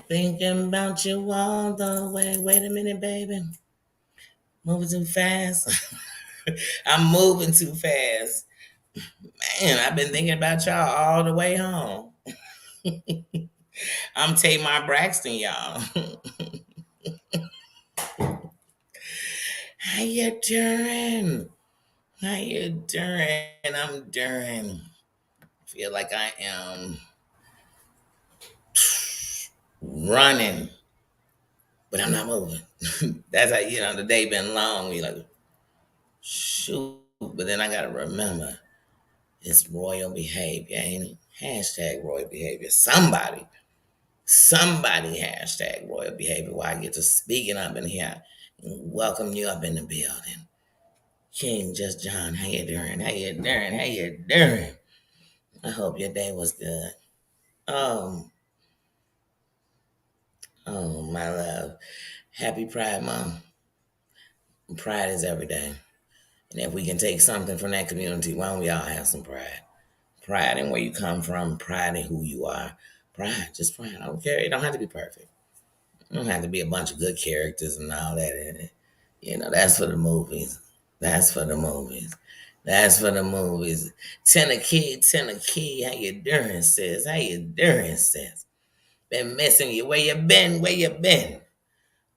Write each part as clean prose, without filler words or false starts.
Thinking about you all the way. Wait a minute, baby. Moving too fast. I'm moving too fast. Man, I've been thinking about y'all all the way home. I'm Tamar Braxton, y'all. How you doing? How you doing? I'm doing. Feel like I am running, but I'm not moving. That's how the day been long. We like shoot, but then I gotta remember it's royal behavior, ain't it? Hashtag royal behavior. Somebody hashtag royal behavior while I get to speaking up in here and welcome you up in the building. King Just John, how you doing? How you doing? How you doing? I hope your day was good. Um, oh my love. Happy Pride Month. Pride is every day. And if we can take something from that community, why don't we all have some pride? Pride in where you come from, pride in who you are. Pride, just pride. I don't care. It don't have to be perfect. It don't have to be a bunch of good characters and all that in it. That's for the movies. That's for the movies. That's for the movies. Tennessee, how you doing, sis? How you doing, sis? Been missing you. Where you been? Where you been?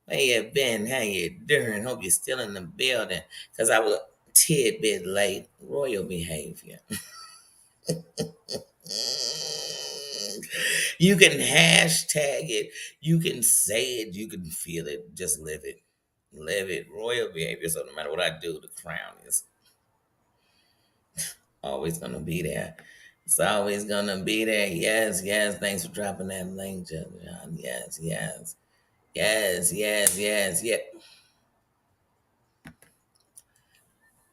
Where you been? How you doing? Hope you're still in the building. Because I was a tidbit late. Royal behavior. You can hashtag it. You can say it. You can feel it. Just live it. Live it. Royal behavior. So no matter what I do, the crown is always going to be there. It's always going to be there. Yes, yes. Thanks for dropping that link, John. Yes, yes. Yes, yes, yes, yes.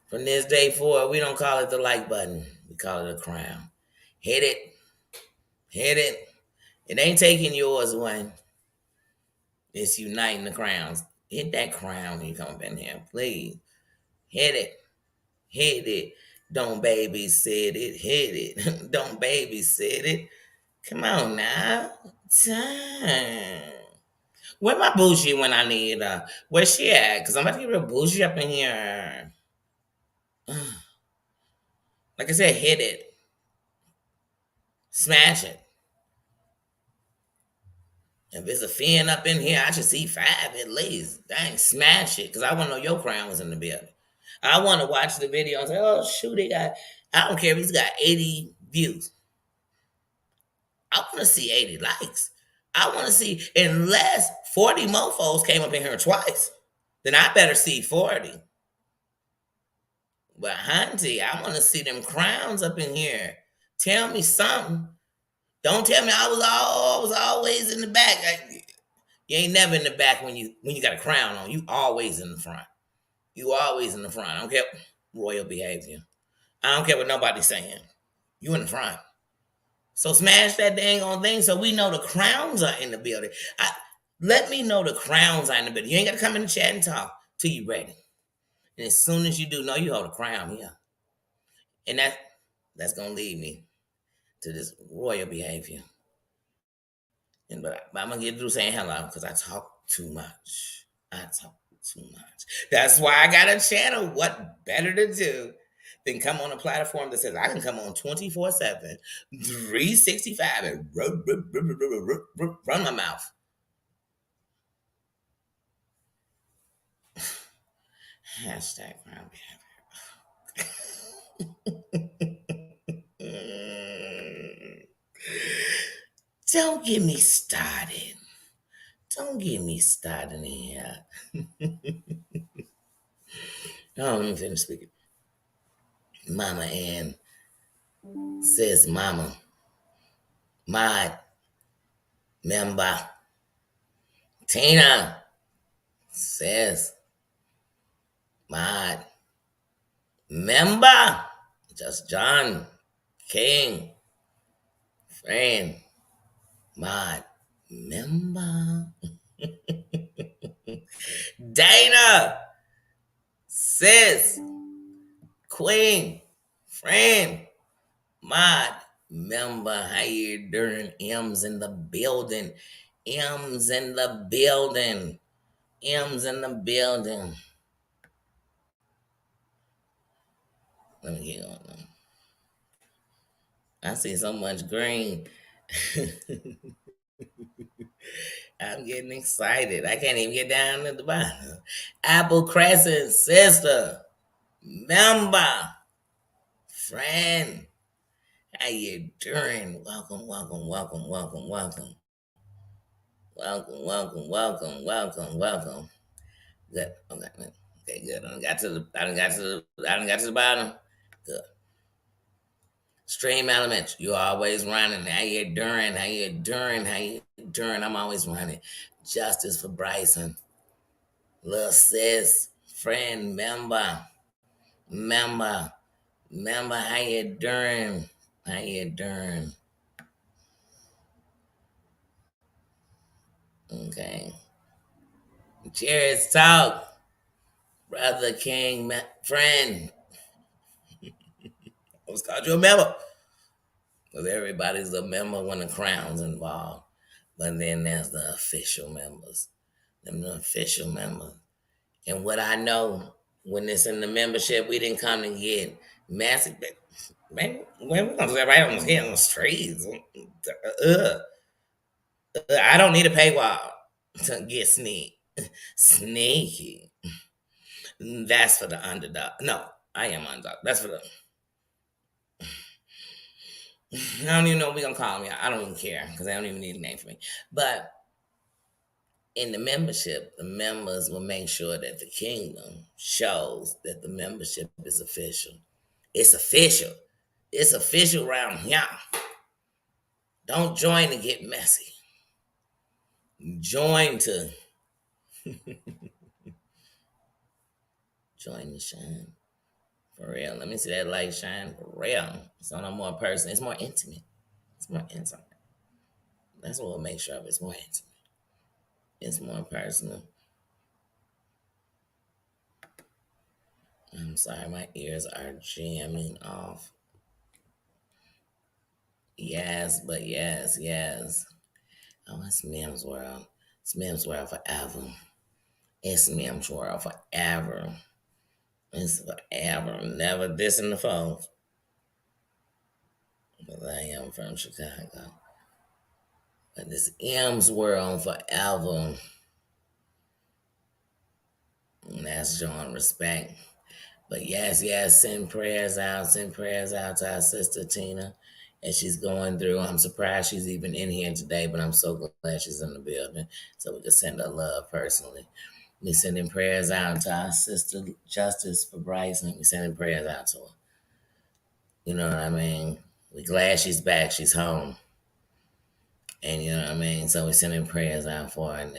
From this day forward, we don't call it the like button. We call it a crown. Hit it. Hit it. It ain't taking yours away. It's uniting the crowns. Hit that crown when you come up in here, please. Hit it. Hit it. Don't babysit it. Hit it. Don't babysit it. Come on now. Time. Where my bougie when I need her? Where she at? Because I'm about to get real bougie up in here. Like I said, hit it. Smash it. If it's a fin up in here, I should see 5 at least. Dang, smash it. Because I want to know your crown was in the building. I want to watch the video and say, oh, shoot, I don't care if he's got 80 views. I want to see 80 likes. I want to see, unless 40 mofos came up in here twice, then I better see 40. But, Hunty, I want to see them crowns up in here. Tell me something. Don't tell me I was always in the back. You ain't never in the back when you got a crown on. You always in the front. You always in the front. I don't care. Royal behavior. I don't care what nobody's saying. You in the front. So smash that dang on thing so we know the crowns are in the building. Let me know the crowns are in the building. You ain't got to come in the chat and talk till you ready. And as soon as you do, know you hold a crown here. And that's going to lead me to this royal behavior. But I'm going to get through saying hello because I talk too much. I talk too much. That's why I got a channel. What better to do than come on a platform that says I can come on 24/7, 365, and run my mouth. Hashtag crown behavior. Don't get me started. Don't get me started in here. Oh, let me finish speaking. Mama Ann says, Mama, my member. Tina says, my member. Just John King, friend, my member. Dana, sis, queen, friend, mod, member. How you doing? M's in the building. M's in the building. M's in the building. Let me get on. I see so much green. I'm getting excited. I can't even get down to the bottom. Apple Crescent sister, member, friend. How you doing? Welcome, welcome, welcome, welcome, welcome. Welcome, welcome, welcome, welcome, welcome. Good. Okay. Okay, good. I done got to the bottom. Good. Stream elements. You always running. How you doing? How you doing? How you doing? I'm always running. Justice for Bryson. Little sis, friend, member, member. How you doing? How you doing? Okay. Cheers, talk. Brother King, friend. I was called you a member. Because everybody's a member when the crown's involved. But then there's the official members. Them the official members. And what I know, when it's in the membership, we didn't come to get massive. Man, we're gonna sit right on the streets. I don't need a paywall to get sneaky. That's for the underdog. No, I am underdog. That's for the. I don't even know what we're gonna call me. I don't even care because I don't even need a name for me. But in the membership, the members will make sure that the kingdom shows that the membership is official. It's official. It's official around here. Don't join to get messy. Join to join to shine. For real. Let me see that light shine for real. It's not no more personal. It's more intimate. It's more intimate. That's what we'll make sure of. It's more intimate. It's more personal. I'm sorry, my ears are jamming off. Yes, but yes, yes. Oh, it's Mim's World. It's Mim's World forever. It's Mim's World forever. It's forever. Never dissing the folks. But I am from Chicago. But this M's World forever. And that's showing respect. But yes, yes, send prayers out. Send prayers out to our sister Tina as she's going through. I'm surprised she's even in here today, but I'm so glad she's in the building. So we can send her love personally. We sending prayers out to our sister Justice for Bryson. We sending prayers out to her. You know what I mean? We glad she's back. She's home. And you know what I mean? So we sending prayers out for her. And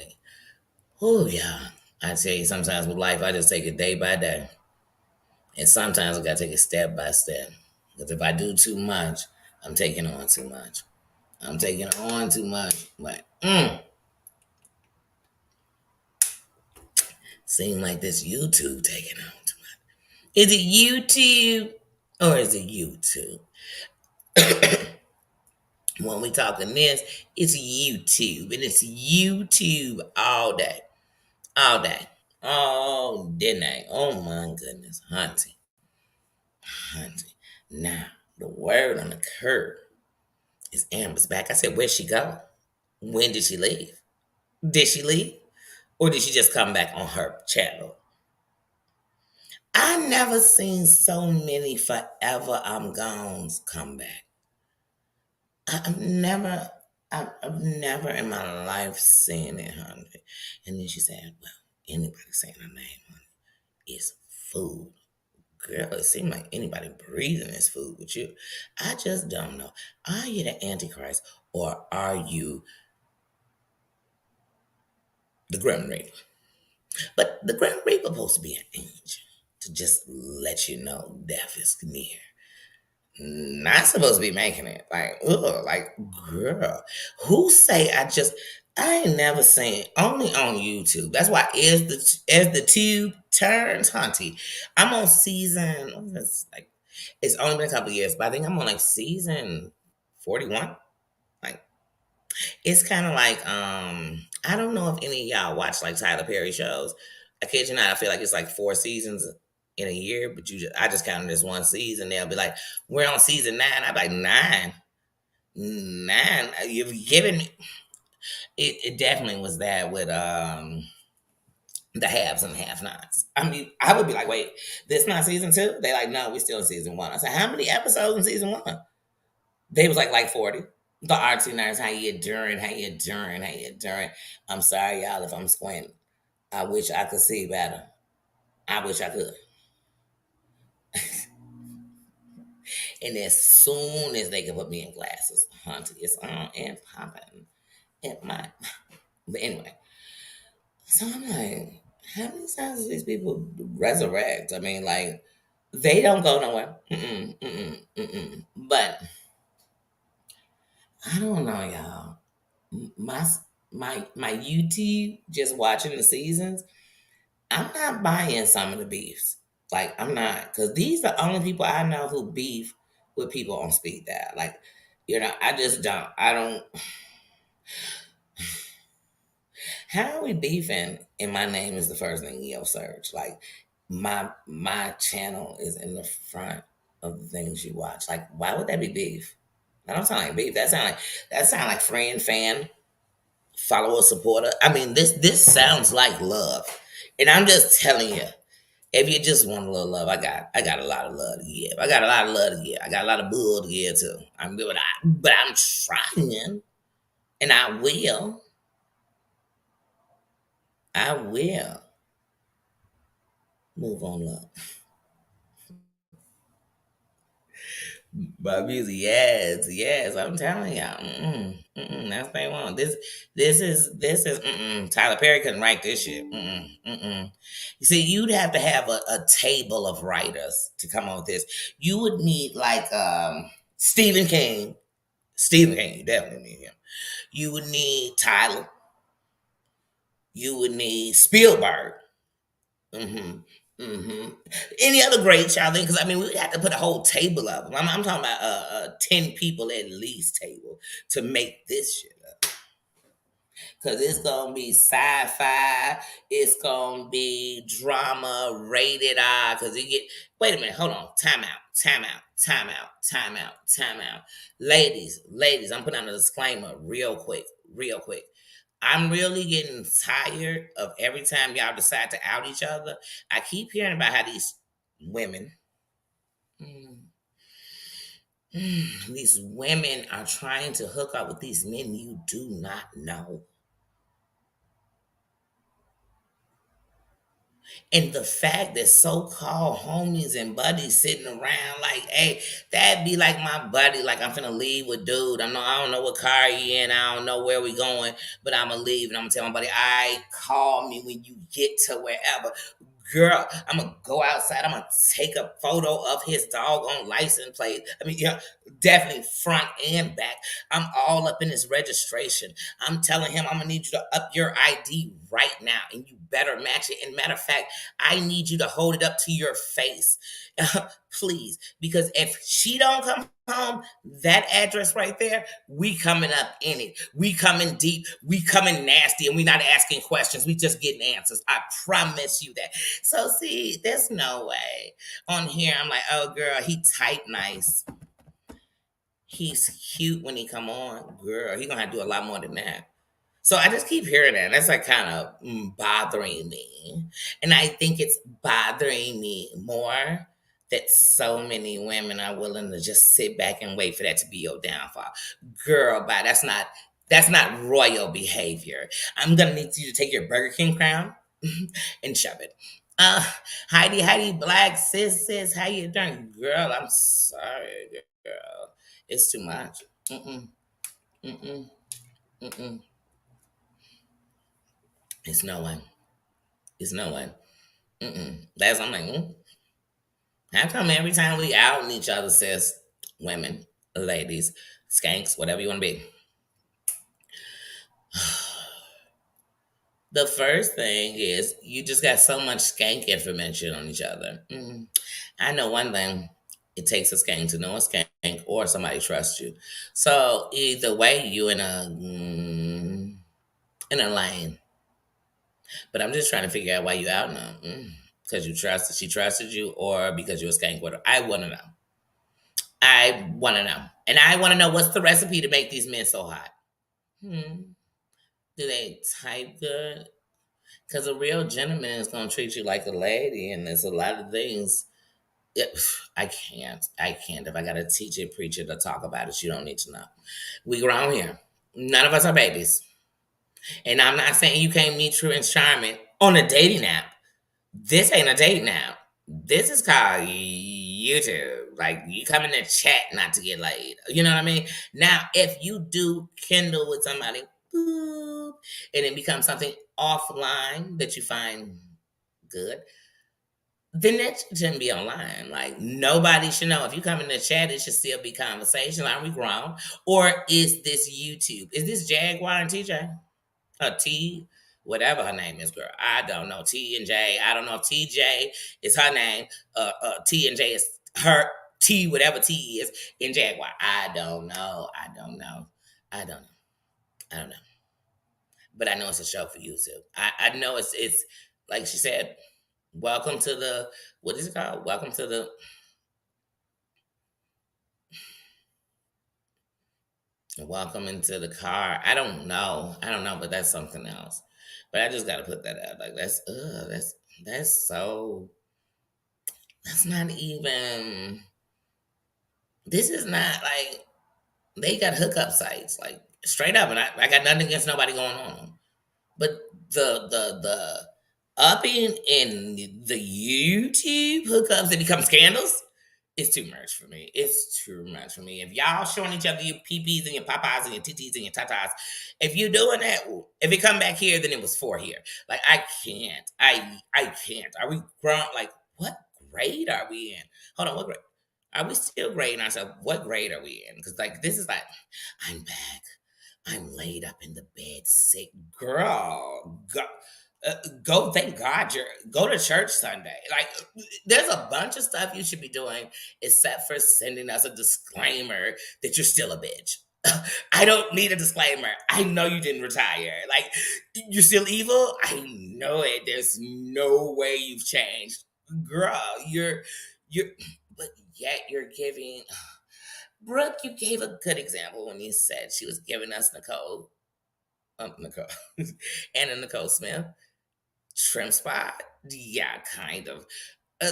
oh yeah. I tell you, sometimes with life, I just take it day by day. And sometimes I gotta take it step by step. Because if I do too much, I'm taking on too much. I'm taking on too much. Like, seem like this YouTube taking on too much. Is it YouTube or is it YouTube? When we talking this, it's YouTube. And it's YouTube all day. All day. All day. Oh my goodness. Hunting. Hunting. Now, the word on the curb is Amber's back. I said, where'd she go? When did she leave? Did she leave? Or did she just come back on her channel? I never seen so many forever I'm gones come back. I've never, I've never in my life seen it, honey. And then she said, well, anybody saying her name, honey, is food. Girl, it seems like anybody breathing is food with you. I just don't know. Are you the Antichrist or are you the Grim Reaper? But the Grim Reaper supposed to be an angel to just let you know death is near. Not supposed to be making it. Like, ugh, like, girl. Who say I ain't never seen only on YouTube. That's why as the tube turns, hunty. I'm on season like it's only been a couple of years, but I think I'm on like season 41. Like It's kind of like I don't know if any of y'all watch like Tyler Perry shows. I kid you not, I feel like it's like 4 seasons in a year, but I just counted this one season. They'll be like, "We're on season 9." I'm like, "9, 9? You've given me." It definitely was that with the haves and the have nots. I mean, I would be like, "Wait, this not season 2?" They like, "No, we still in season 1." I said, "How many episodes in season 1?" They was like 40. The artsy nerds, how you doing? How you doing? How you doing? I'm sorry, y'all, if I'm squinting. I wish I could see better. I wish I could. And as soon as they can put me in glasses, hunty, it's on and popping. It might. But anyway, so I'm like, how many times do these people resurrect? I mean, like, they don't go nowhere. Mm-mm, mm-mm, mm-mm. But I don't know, y'all. My my YouTube, just watching the seasons, I'm not buying some of the beefs. Like, I'm not, because these are the only people I know who beef with people on speed dial. Like, I just don't. I don't. How are we beefing? And my name is the first thing in your search. Like, my channel is in the front of the things you watch. Like, why would that be beef? That don't sound like beef. That sound like friend, fan, follower, supporter. I mean, this sounds like love, and I'm just telling you. If you just want a little love, I got a lot of love to give. I got a lot of love to give. I got a lot of bull to give too. But I'm trying, and I will. I will move on, love. My music, yes, yes. I'm telling y'all, that's what they want. This is. Tyler Perry couldn't write this shit. You see, you'd have to have a table of writers to come up with this. You would need like Stephen King. Stephen King, you definitely need him. You would need Tyler. You would need Spielberg. hmm Any other great child thing? Because I mean, we would have to put a whole table of them. I'm talking about 10 people at least table to make this shit up. Because it's gonna be sci-fi. It's gonna be drama, rated R. Because you get. Wait a minute. Hold on. Time out. Time out. Time out. Time out. Time out. Ladies. I'm putting on a disclaimer real quick. Real quick. I'm really getting tired of every time y'all decide to out each other. I keep hearing about how these women, mm, these women are trying to hook up with these men you do not know. And the fact that so-called homies and buddies sitting around like, hey, that'd be like my buddy, like I'm finna leave with dude. I don't know what car he in, I don't know where we going, but I'ma leave and I'm gonna tell my buddy, I call me when you get to wherever. Girl, I'm gonna go outside. I'm gonna take a photo of his doggone license plate. I mean, definitely front and back. I'm all up in his registration. I'm telling him I'm gonna need you to up your ID right now, and you better match it. And matter of fact, I need you to hold it up to your face, please, because if she don't come home, that address right there, we coming up in it. We coming deep. We coming nasty, and we not asking questions. We just getting answers. I promise you that. So see, there's no way on here. I'm like, oh girl, he type nice. He's cute when he come on, girl. He gonna have to do a lot more than that. So I just keep hearing that. That's like kind of bothering me. And I think it's bothering me more that so many women are willing to just sit back and wait for that to be your downfall. Girl, bye. That's not royal behavior. I'm gonna need you to take your Burger King crown and shove it. Uh Heidi, black sis, how you doing? Girl, I'm sorry, girl. It's too much. Mm-mm, mm-mm, mm-mm. It's no one. It's no one. That's I'm like, how come every time we out in each other says women, ladies, skanks, whatever you want to be? The first thing is you just got so much skank information on each other. I know one thing. It takes a skank to know a skank, or somebody trusts you. So either way, you in a lane. But I'm just trying to figure out why you out now. Because she trusted you, or because you a skank with her. I want to know. I want to know, and I want to know what's the recipe to make these men so hot. Hmm. Do they type good? Because a real gentleman is gonna treat you like a lady, and there's a lot of things. It, I can't. I can't. If I gotta teach it, preach it, or talk about it, you don't need to know. We grown here. None of us are babies. And I'm not saying you can't meet true and charming on a dating app. This ain't a dating app. This is called YouTube. Like, you come in there chat not to get laid. You know what I mean? Now, if you do kindle with somebody, boop, and it becomes something offline that you find good, then that shouldn't be online. Like, nobody should know. If you come in the chat, it should still be conversation. Are we grown? Or is this YouTube? Is this Jaguar and TJ? T, whatever her name is, girl. I don't know. T and J. I don't know if TJ is her name. T and J is her T, whatever T is in Jaguar. I don't know. I don't know. I don't know. I don't know. But I know it's a show for YouTube. I know it's like she said. Welcome to the, what is it called? Welcome into the car. I don't know. I don't know, but that's something else. But I just got to put that out. Like, that's so, that's not even, this is not like, they got hookup sites, like, straight up. And I got nothing against nobody going on them. But the upping in the YouTube hookups that become scandals, it's too much for me. It's too much for me. If y'all showing each other your PPs and your papas and your TTs and your tatas, if you doing that, if it come back here, then it was for here. Like, I can't. I can't. Are we grown? Like, what grade are we in? Hold on, what grade? Are we still grading ourselves? What grade are we in? Because, like, this is like, I'm back. I'm laid up in the bed, sick. Girl, go. Thank God you're go to church Sunday. Like, there's a bunch of stuff you should be doing, except for sending us a disclaimer that you're still a bitch. I don't need a disclaimer. I know you didn't retire. Like, you're still evil. I know it. There's no way you've changed, girl. You're, but yet you're giving. Brooke, you gave a good example when you said she was giving us Nicole, Anna Nicole Smith, trim spot. Yeah, kind of. Uh,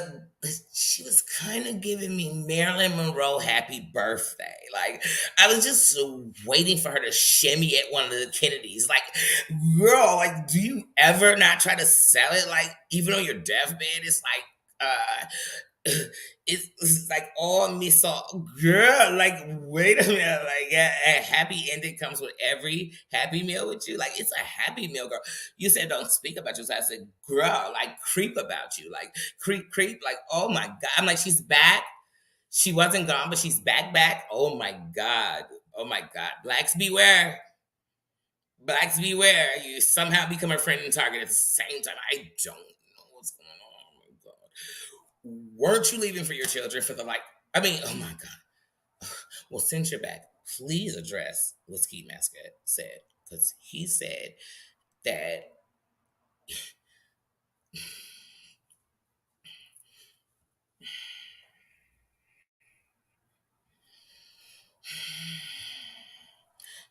she was kind of giving me Marilyn Monroe happy birthday. Like, I was just waiting for her to shimmy at one of the Kennedys. Like, girl, like, do you ever not try to sell it? Like, even on your deathbed, it's like, it's like all me saw, girl. Like, wait a minute, like, a happy ending comes with every happy meal with you. Like, it's a happy meal, girl. You said don't speak about yourself. I said, girl, like, creep about you, like, creep. Like, oh my god, I'm like, she's back. She wasn't gone, but she's back. Oh my god. Oh my god. Blacks beware. Blacks beware. You somehow become a friend and target at the same time. I don't know what's going on. Oh my god. Weren't you leaving for your children for the, like, I mean, oh my god. Well, since you're back, please address what Ski Mask said. Because he said that,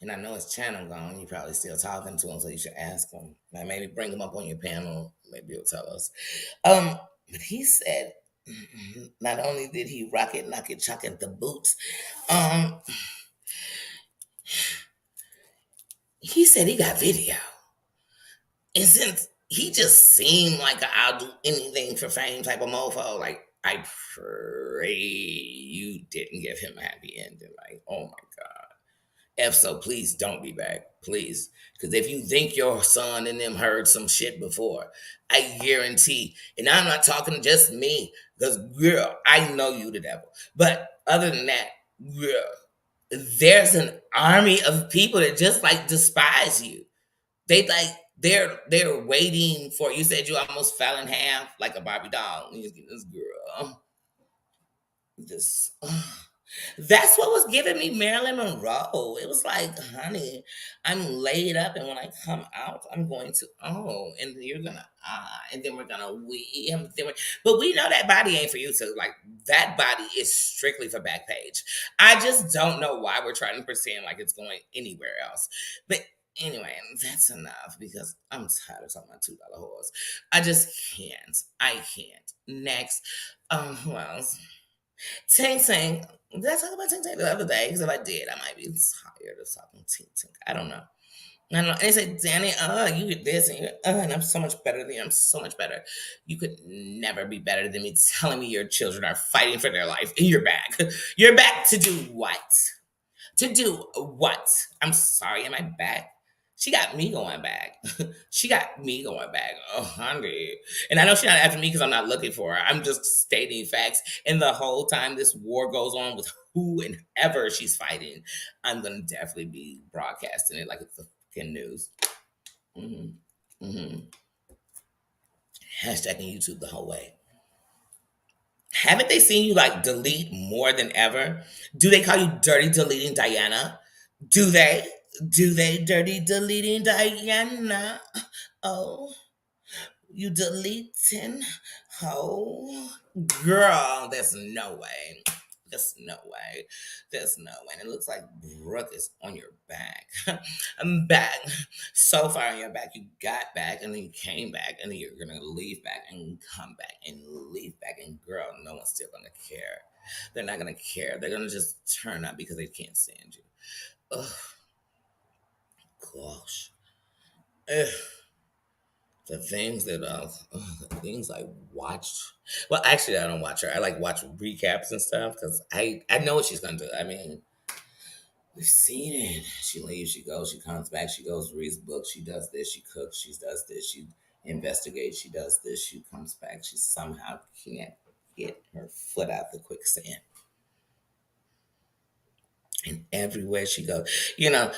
and I know his channel gone. You probably still talking to him, so you should ask him. Like, maybe bring him up on your panel. Maybe he'll tell us. But he said, not only did he rock it, knock it, chuck it, the boots, um, he said he got video. And since he just seemed like a I'll do anything for fame type of mofo, like, I pray you didn't give him a happy ending. Like, oh my God. If so, please don't be back. Please. Because if you think your son and them heard some shit before, I guarantee, and I'm not talking just me, because girl, I know you the devil. But other than that, girl, there's an army of people that just like despise you. They like they're waiting for you. Said you almost fell in half like a Barbie doll. This girl. Just that's what was giving me Marilyn Monroe. It was like, honey, I'm laid up, and when I come out, I'm going to and you're gonna and then we're gonna we, and then but we know that body ain't for you. So like that body is strictly for Backpage. I just don't know why we're trying to pretend like it's going anywhere else. But anyway, that's enough because I'm tired of talking about $2 whores. I just can't. I can't. Next, who else? Tink Tink. Did I talk about Tink Tink the other day? Because if I did, I might be tired of talking Tink Tink. I don't know. I don't know. And they say, Danny, you did this, and I'm so much better than you. I'm so much better. You could never be better than me telling me your children are fighting for their life and you're back. You're back to do what? To do what? I'm sorry, am I back? She got me going back. She got me going back. Oh, honey. And I know she's not after me because I'm not looking for her. I'm just stating facts. And the whole time this war goes on with who and ever she's fighting, I'm going to definitely be broadcasting it like it's the fucking news. Mm-hmm. Hashtagging YouTube the whole way. Haven't they seen you like delete more than ever? Do they call you dirty deleting Diana? Do they? Do they dirty deleting Diana? Oh, you deleting? Oh, girl, there's no way. There's no way. There's no way. And it looks like Brooke is on your back. I'm back. So far on your back. You got back and then you came back and then you're going to leave back and come back and leave back. And girl, no one's still going to care. They're not going to care. They're going to just turn up because they can't stand you. Ugh, gosh. Ugh. The things I watched. Well, actually, I don't watch her. I like watch recaps and stuff because I know what she's gonna do. I mean, we've seen it. She leaves, she goes, she comes back, she goes, reads books, she does this, she cooks, she does this, she investigates, she does this, she comes back, she somehow can't get her foot out the quicksand. And everywhere she goes, you know,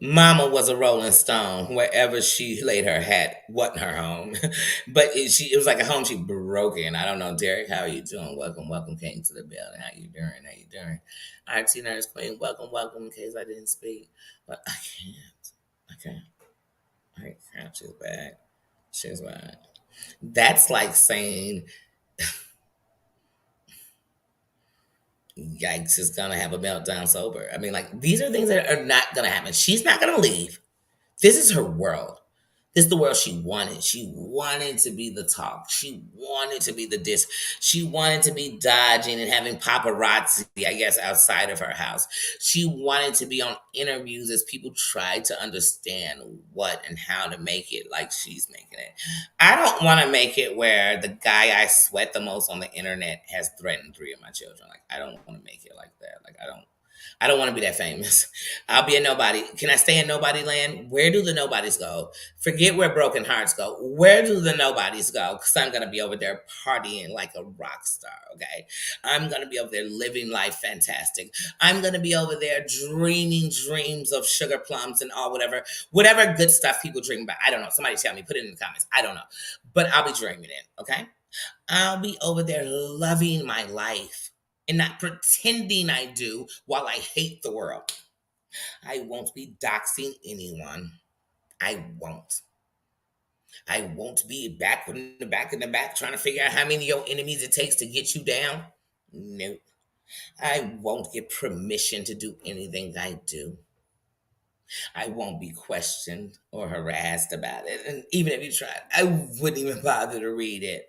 Mama was a Rolling Stone. Wherever she laid her hat wasn't her home, but it was like a home she broke in. I don't know, Derek. How are you doing? Welcome, welcome, King, to the building. How you doing? How you doing? RT Nurse Queen, welcome, welcome. In case I didn't speak, but I can't. I can't. I can't. She's back. She's back. That's like saying Yikes is gonna have a meltdown sober. I mean, like these are things that are not gonna happen. She's not gonna leave. This is her world. This is the world she wanted. She wanted to be the talk. She wanted to be the diss. She wanted to be dodging and having paparazzi, I guess, outside of her house. She wanted to be on interviews as people tried to understand what and how to make it like she's making it. I don't want to make it where the guy I sweat the most on the internet has threatened three of my children. Like I don't want to make it like that. Like I don't want to be that famous. I'll be a nobody. Can I stay in nobody land? Where do the nobodies go? Forget where broken hearts go. Where do the nobodies go? Because I'm going to be over there partying like a rock star, okay? I'm going to be over there living life fantastic. I'm going to be over there dreaming dreams of sugar plums and all whatever good stuff people dream about. I don't know. Somebody tell me. Put it in the comments. I don't know. But I'll be dreaming it, okay? I'll be over there loving my life and not pretending I do while I hate the world. I won't be doxing anyone. I won't. I won't be back in the back trying to figure out how many of your enemies it takes to get you down. Nope. I won't get permission to do anything I do. I won't be questioned or harassed about it. And even if you tried, I wouldn't even bother to read it.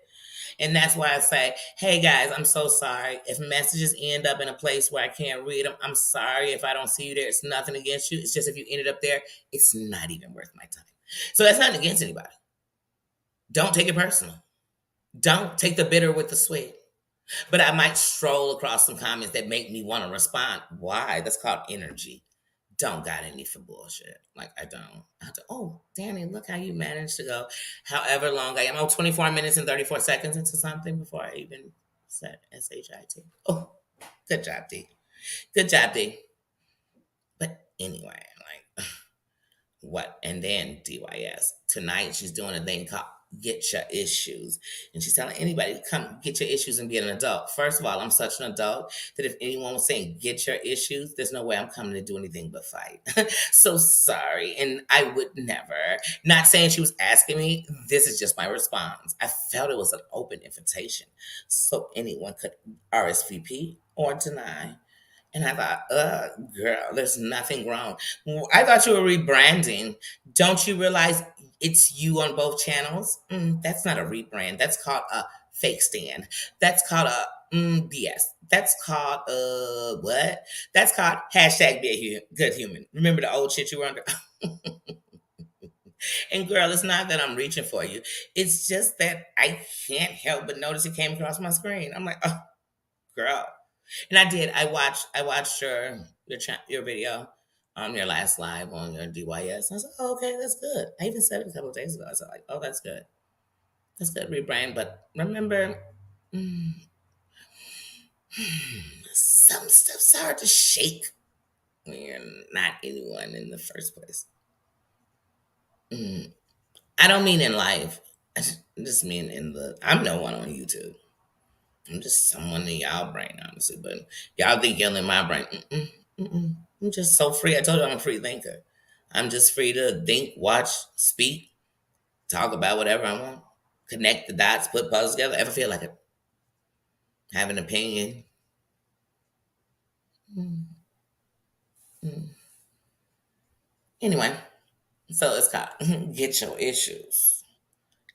And that's why I say, hey guys, I'm so sorry. If messages end up in a place where I can't read them, I'm sorry if I don't see you there. It's nothing against you. It's just if you ended up there, it's not even worth my time. So that's nothing against anybody. Don't take it personal. Don't take the bitter with the sweet. But I might stroll across some comments that make me want to respond. Why? That's called energy. Don't got any for bullshit. Like I don't. Oh, Danny, look how you managed to go however long I am. Oh, 24 minutes and 34 seconds into something before I even said SHIT. Oh, good job, D. Good job, D. But anyway, like what? And then DYS. Tonight she's doing a thing called get your issues. And she's telling anybody to come get your issues and be an adult. First of all, I'm such an adult that if anyone was saying get your issues, there's no way I'm coming to do anything but fight. So sorry. And I would never. Not saying she was asking me. This is just my response. I felt it was an open invitation. So anyone could RSVP or deny. And I thought, girl, there's nothing wrong. I thought you were rebranding. Don't you realize it's you on both channels? That's not a rebrand. That's called a fake stand. That's called a BS. That's called what? That's called hashtag be a good human. Remember the old shit you were under? And girl, it's not that I'm reaching for you. It's just that I can't help but notice it came across my screen. I'm like, oh, girl. And I did. I watched your video on your last live on your DYS. I was like, oh, okay, that's good. I even said it a couple of days ago. I was like, oh, that's good. That's good, rebrand. But remember, mm, some stuff's hard to shake when you're not anyone in the first place. Mm, I don't mean in life. I just mean in the. I'm no one on YouTube. I'm just someone in y'all brain, honestly. But y'all think you're in my brain. Mm-mm. I'm just so free. I told you I'm a free thinker. I'm just free to think, watch, speak, talk about whatever I want, connect the dots, put puzzles together. Ever feel like it? Have an opinion. Mm, mm. Anyway, so it's called Get Your Issues.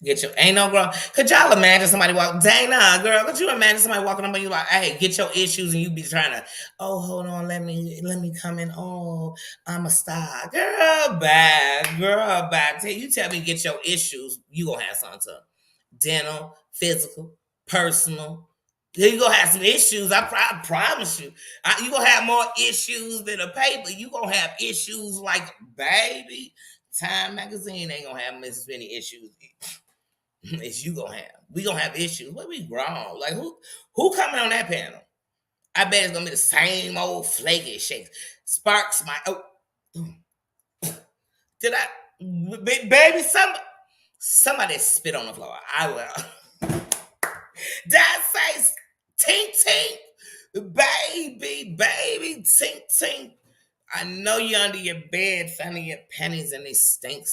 Get your ain't no girl. Could y'all imagine somebody walk? Dang nah, girl. Could you imagine somebody walking up on you like, "Hey, get your issues," and you be trying to, "Oh, hold on, let me come in. Oh, I'm a star, girl. Bad, girl. Bad. You tell me get your issues, you gonna have something to dental, physical, personal. You gonna have some issues. I promise you. You gonna have more issues than a paper. You gonna have issues like baby. Time magazine ain't gonna have as many issues as you gonna have. We gonna have issues. What we grown? Like who coming on that panel? I bet it's gonna be the same old flaky shakes. Sparks my did I baby somebody spit on the floor. I will. Did I say tink tink? Baby, tink tink. I know you're under your bed finding your pennies and they stink.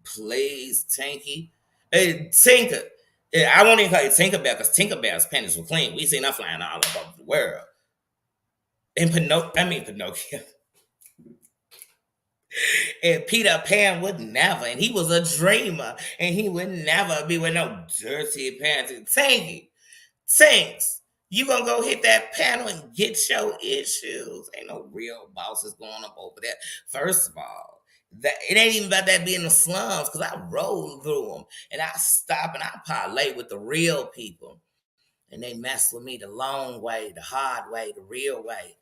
Please, Tinky. Hey, Tinker. Yeah, I won't even call you Tinkerbell because Tinkerbell's pennies were clean. We seen her flying all over the world. And Pinocchio. And Peter Pan would never. And he was a dreamer. And he would never be with no dirty pants. Tinky. Tinks. You gonna go hit that panel and get your issues. Ain't no real bosses going up over there. First of all, that it ain't even about that being the slums because I roll through them and I stop and I parlay with the real people. And they mess with me the long way, the hard way, the real way.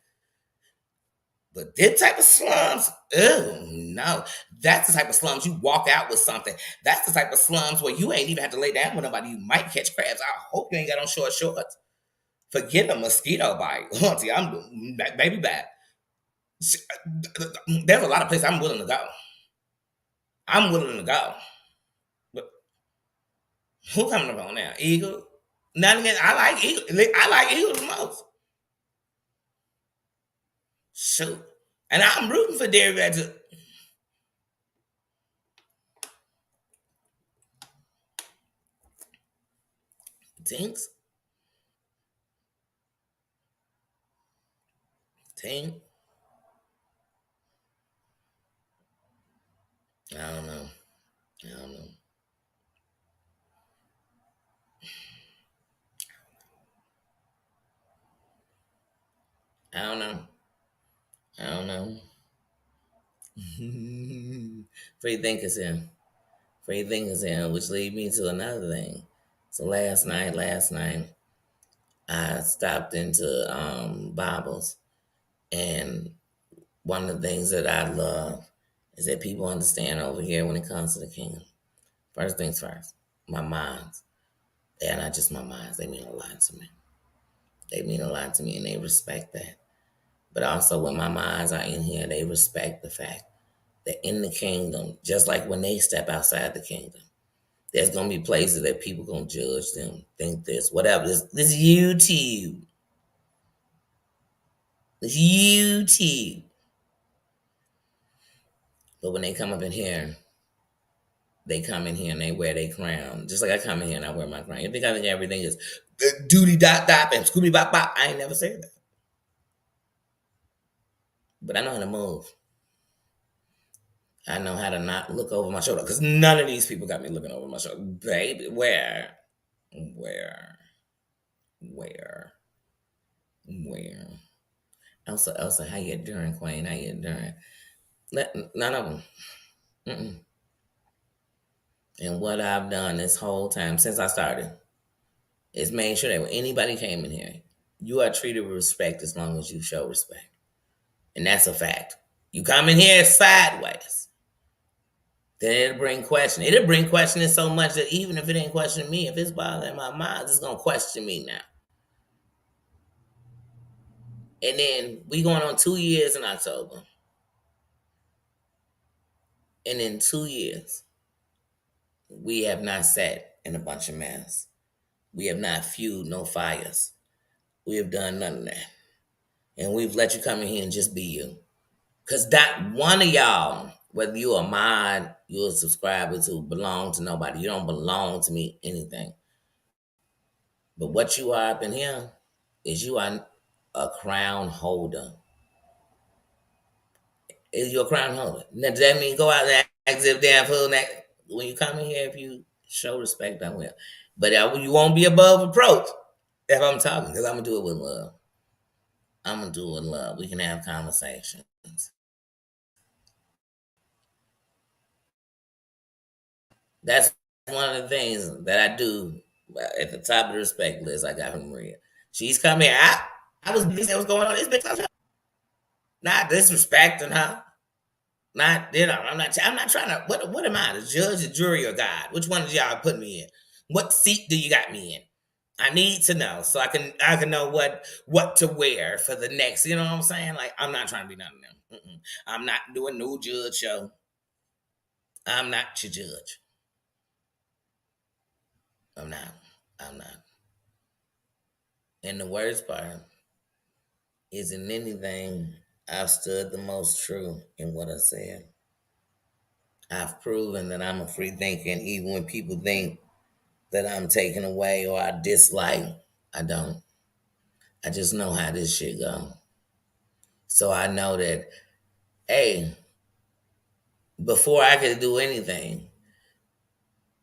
But this type of slums, oh no. That's the type of slums you walk out with something. That's the type of slums where you ain't even have to lay down with nobody. You might catch crabs. I hope you ain't got on short shorts. Forget a mosquito bite. Auntie, I'm baby bad. There's a lot of places I'm willing to go. I'm willing to go. But who coming up on now? Eagle? Not again. I like Eagle. I like Eagle the most. Shoot. And I'm rooting for Dairy Badger. Tinks? Tink? I don't know. I don't know. I don't know. I don't know. Free thinkers here. Free thinkers here, which lead me to another thing. So last night, I stopped into Bibles, and one of the things that I love is that people understand over here when it comes to the kingdom. First things first, my minds. They're not just my minds, they mean a lot to me. They mean a lot to me and they respect that. But also when my minds are in here, they respect the fact that in the kingdom, just like when they step outside the kingdom, There's gonna be places that people gonna judge them, think this, whatever. This YouTube. This YouTube. But when they come up in here, they come in here and they wear their crown. Just like I come in here and I wear my crown. You think I think everything is doody dot dot and scooby bop bop. I ain't never said that. But I know how to move. I know how to not look over my shoulder. Because none of these people got me looking over my shoulder. Baby, where? Where? Where? Where? Elsa, how you doing, Queen? How you doing? None of them. Mm-mm. And what I've done this whole time since I started is made sure that when anybody came in here, you are treated with respect as long as you show respect. And that's a fact. You come in here sideways, then it'll bring questioning. It'll bring questioning so much that even if it ain't questioning me, if it's bothering my mind, it's gonna question me now. And then we going on 2 years in October. And in 2 years, we have not sat in a bunch of mess. We have not fueled no fires. We have done none of that. And we've let you come in here and just be you. Because not one of y'all, whether you a mod, you're a subscriber to, belong to nobody. You don't belong to me anything. But what you are up in here is you are a crown holder. Is you a crown holder? Now, does that mean go out and ask if damn fool that when you come in here, if you show respect, I will. But you won't be above approach if I'm talking, because I'm going to do it with love. I'm going to do it with love. We can have conversations. That's one of the things that I do at the top of the respect list I got from Maria. She's come here. I was busy. What's going on? This bitch, not disrespecting her. Not I'm not trying to. What am I? The judge, the jury, or God? Which one of y'all put me in? What seat do you got me in? I need to know so I can know what to wear for the next. You know what I'm saying? Like I'm not trying to be none of them. Mm-mm. I'm not doing no judge show. I'm not your judge. I'm not. I'm not. And the worst part is in anything, I've stood the most true in what I said. I've proven that I'm a free thinker, and even when people think that I'm taken away or I dislike, I don't. I just know how this shit go. So I know that, hey, before I could do anything,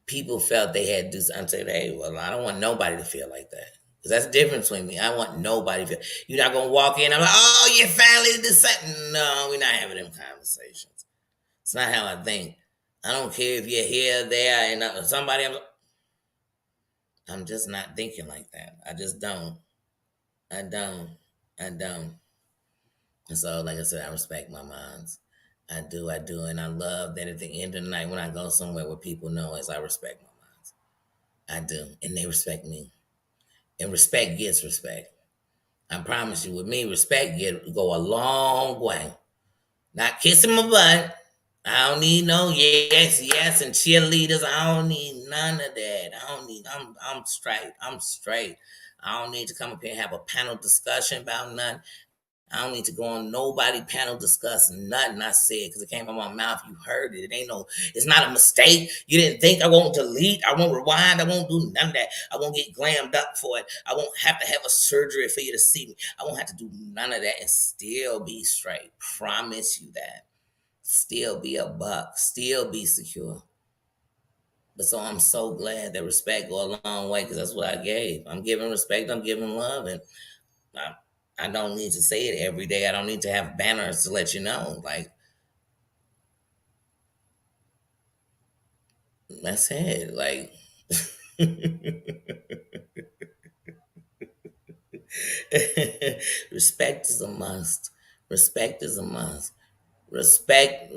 people felt they had to do something. I said, hey, well, I don't want nobody to feel like that. Because that's the difference between me. I want nobody to feel. You're not going to walk in, I'm like, oh, you finally did something. No, we're not having them conversations. It's not how I think. I don't care if you're here, there, and somebody. I'm just not thinking like that. I just don't. I don't. I don't. And so, like I said, I respect my moms. I do. And I love that at the end of the night when I go somewhere where people know is I respect my moms. I do. And they respect me. And respect gets respect. I promise you, with me, respect go a long way. Not kissing my butt. I don't need no yes, and cheerleaders. I don't need none of that. I'm straight. I'm straight. I don't need to come up here and have a panel discussion about nothing. I don't need to go on nobody panel discussing nothing I said because it came out my mouth. You heard it. It's not a mistake. You didn't think I won't delete. I won't rewind. I won't do none of that. I won't get glammed up for it. I won't have to have a surgery for you to see me. I won't have to do none of that and still be straight. Promise you that. Still be a buck. Still be secure. But so I'm so glad that respect go a long way because that's what I gave. I'm giving respect. I'm giving love. And I, I don't need to say it every day. I don't need to have banners to let you know. Like, that's it. Like, respect is a must. Respect is a must. Respect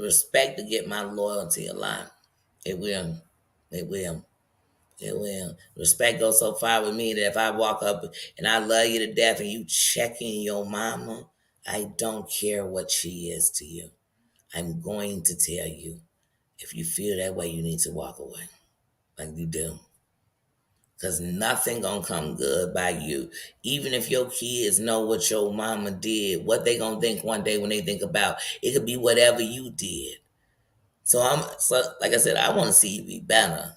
to get my loyalty a lot. It will. It will. It will. Respect goes so far with me that if I walk up and I love you to death and you checking your mama, I don't care what she is to you. I'm going to tell you. If you feel that way, you need to walk away. Like you do. Cause nothing gonna come good by you. Even if your kids know what your mama did, what they gonna think one day when they think about it could be whatever you did. So like I said, I wanna see you be better.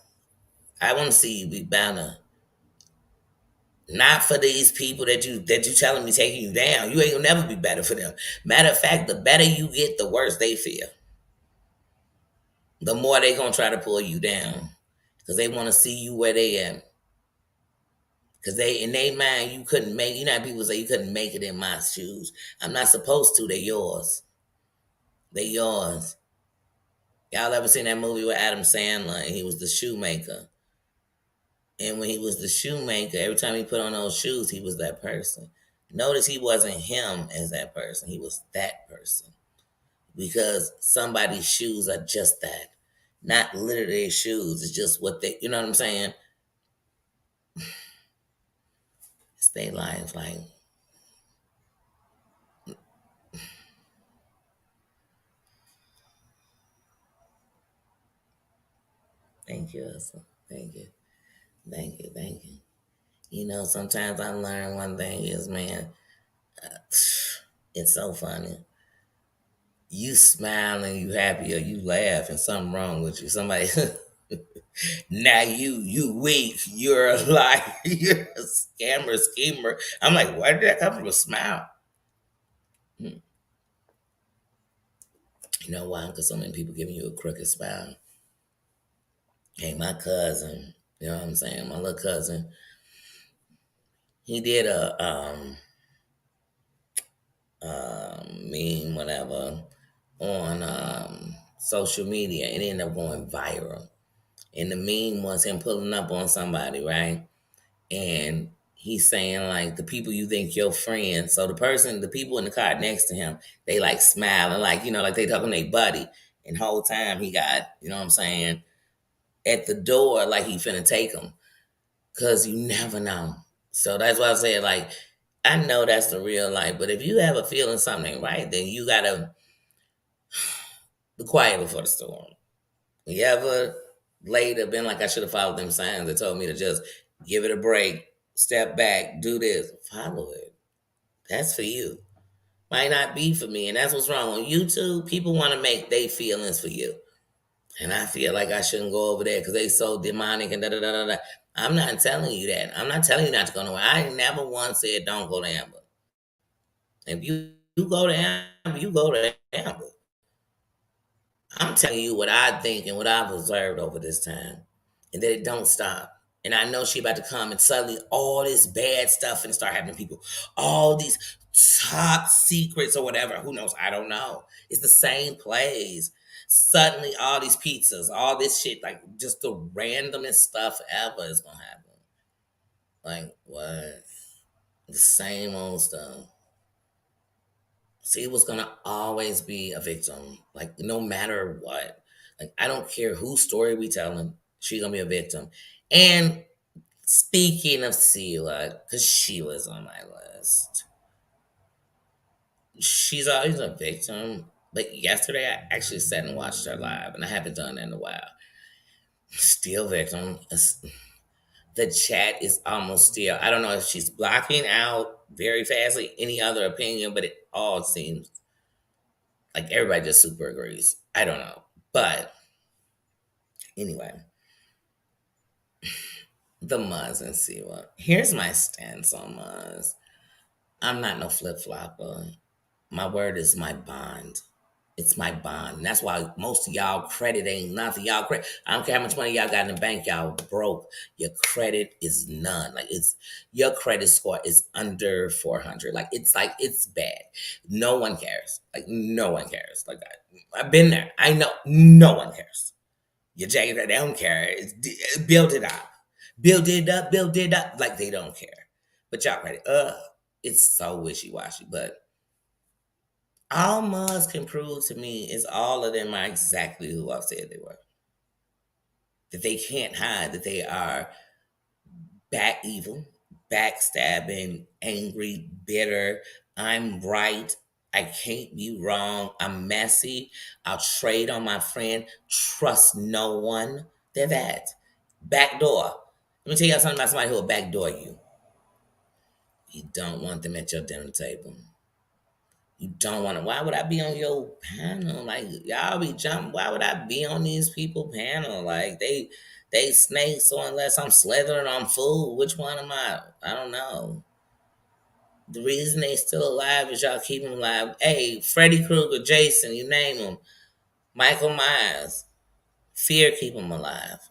I wanna see you be better. Not for these people that you telling me taking you down. You ain't gonna never be better for them. Matter of fact, the better you get, the worse they feel. The more they gonna try to pull you down. Cause they wanna see you where they at. Cause they in their mind you couldn't make. You know how people say you couldn't make it in my shoes. I'm not supposed to. They're yours. They yours. Y'all ever seen that movie with Adam Sandler? And he was the shoemaker. And when he was the shoemaker, every time he put on those shoes, he was that person. Notice he wasn't him as that person. He was that person. Because somebody's shoes are just that. Not literally shoes. It's just what they, you know what I'm saying? It's their life. Like, thank you, Elsa. Thank you. Thank you. Thank you. You know, sometimes I learn one thing is, man, it's so funny. You smile and you happy or you laugh and something wrong with you. Somebody now you weak, you're a liar, you're a scammer, schemer. I'm like, where did that come from? A smile. Hmm. You know why? Because so many people giving you a crooked smile. Hey, my cousin, you know what I'm saying? My little cousin, he did a meme, whatever, on social media. It ended up going viral. And the meme was him pulling up on somebody, right? And he's saying like the people you think your friends. So the people in the car next to him, they like smiling, like like they talking to their buddy. And the whole time he got, you know what I'm saying, at the door like he finna take them, cause you never know. So that's why I say like I know that's the real life, but if you have a feeling something ain't right, then you gotta be quiet before the storm. You ever later been like I should have followed them signs that told me to just give it a break, step back, do this, follow it. That's for you. Might not be for me. And that's what's wrong. On YouTube, people want to make their feelings for you. And I feel like I shouldn't go over there because they so demonic and da da da da da. I'm not telling you that. I'm not telling you not to go nowhere. I never once said don't go to Amber. If you go to Amber, you go to Amber. I'm telling you what I think and what I've observed over this time. And that it don't stop. And I know she about to come and suddenly all this bad stuff and start happening to people. All these top secrets or whatever. Who knows? I don't know. It's the same place. Suddenly all these pizzas, all this shit, like just the randomest stuff ever is gonna happen. Like what? The same old stuff. She was gonna always be a victim, like no matter what. Like I don't care whose story we telling, she's gonna be a victim. And speaking of Sela, because she was on my list, she's always a victim. But yesterday I actually sat and watched her live, and I haven't done that in a while. Still victim. The chat is almost still. I don't know if she's blocking out very fastly any other opinion, but it all seems like everybody just super agrees. I don't know. But anyway, the Muzz and Siwa. Here's my stance on Muzz. I'm not no flip flopper. My word is my bond. It's my bond. And that's why most of y'all credit ain't nothing. Y'all credit. I don't care how much money y'all got in the bank, y'all broke. Your credit is none. Like it's your credit score is under 400. Like it's bad. No one cares. Like no one cares. Like I've been there. I know no one cares. Your jacket, they don't care. Build it up. Build it up, build it up. Like they don't care. But y'all credit, it's so wishy-washy. But all Muzz can prove to me is all of them are exactly who I said they were. That they can't hide that they are back evil, backstabbing, angry, bitter. I'm right. I can't be wrong. I'm messy. I'll trade on my friend. Trust no one. They're that. Backdoor. Let me tell you something about somebody who will backdoor you. You don't want them at your dinner table. You don't want to. Why would I be on your panel? Like y'all be jumping. Why would I be on these people panel? Like they snakes. So unless I'm slithering on food, which one am I? I don't know. The reason they still alive is y'all keep them alive. Hey, Freddy Krueger, Jason, you name them. Michael Myers. Fear keep them alive.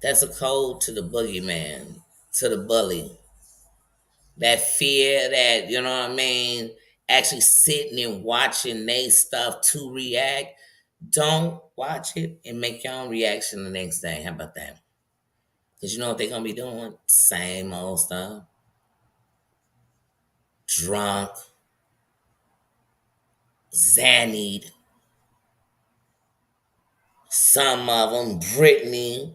That's a code to the boogeyman, to the bully. That fear, that, you know what I mean, actually sitting and watching they stuff to react. Don't watch it and make your own reaction the next day. How about that? Because you know what they're going to be doing? Same old stuff. Drunk, zanied, some of them, Brittany.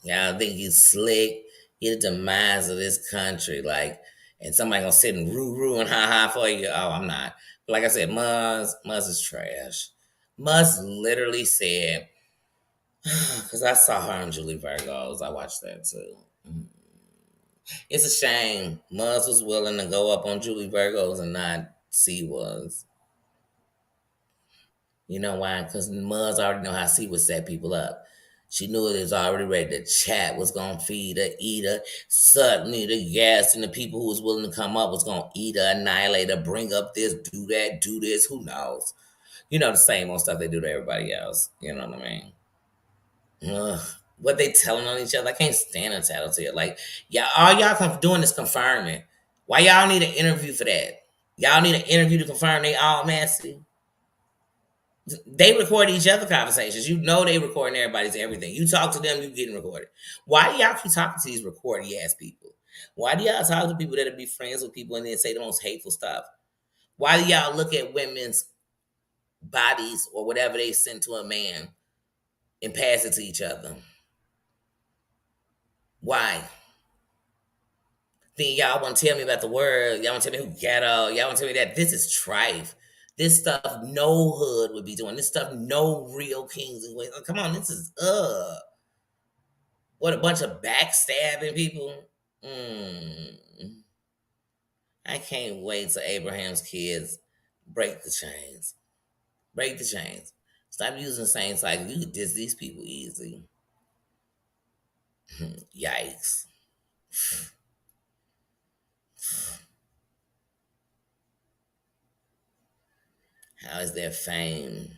Y'all think you slick. You're the demise of this country. Like, and somebody gonna sit and roo and ha ha for you. Oh, I'm not. But like I said, Muzz is trash. Muzz literally said, because I saw her on Julie Virgos. I watched that too. It's a shame. Muzz was willing to go up on Julie Virgos and not C was. You know why? Because Muzz already know how C would set people up. She knew it was already ready. The chat was gonna feed her, eat her. Suddenly, the gas and the people who was willing to come up was gonna eat her, annihilate her, bring up this, do that, do this. Who knows? You know the same old stuff they do to everybody else. You know what I mean? Ugh. What they telling on each other? I can't stand a tattletale. Like, yeah, all y'all doing is confirming. Why y'all need an interview for that? Y'all need an interview to confirm they all messy. They record each other conversations. You know they recording everybody's everything. You talk to them, you getting recorded. Why do y'all keep talking to these recording ass people? Why do y'all talk to people that'll be friends with people and then say the most hateful stuff? Why do y'all look at women's bodies or whatever they send to a man and pass it to each other? Why? Then y'all want to tell me about the world. Y'all want to tell me who ghetto. Y'all want to tell me that this is trife. This stuff no hood would be doing. This stuff no real kings and queens. Oh, come on, this is what, a bunch of backstabbing people. Mm, I can't wait till Abraham's kids break the chains. Break the chains. Stop using the same cycle. You could diss these people easy. Yikes. How is there fame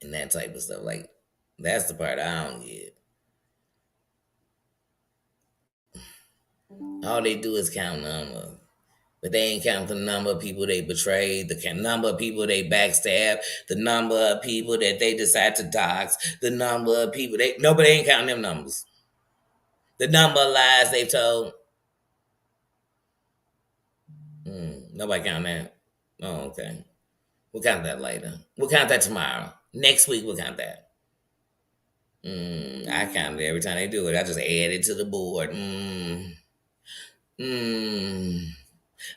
and that type of stuff? Like, that's the part I don't get. All they do is count numbers. But they ain't counting the number of people they betrayed, the number of people they backstab, the number of people that they decide to dox, the number of people nobody ain't counting them numbers. The number of lies they've told. Nobody count that. Oh, okay. We'll count that later. We'll count that tomorrow. Next week we'll count that. I count it every time they do it. I just add it to the board.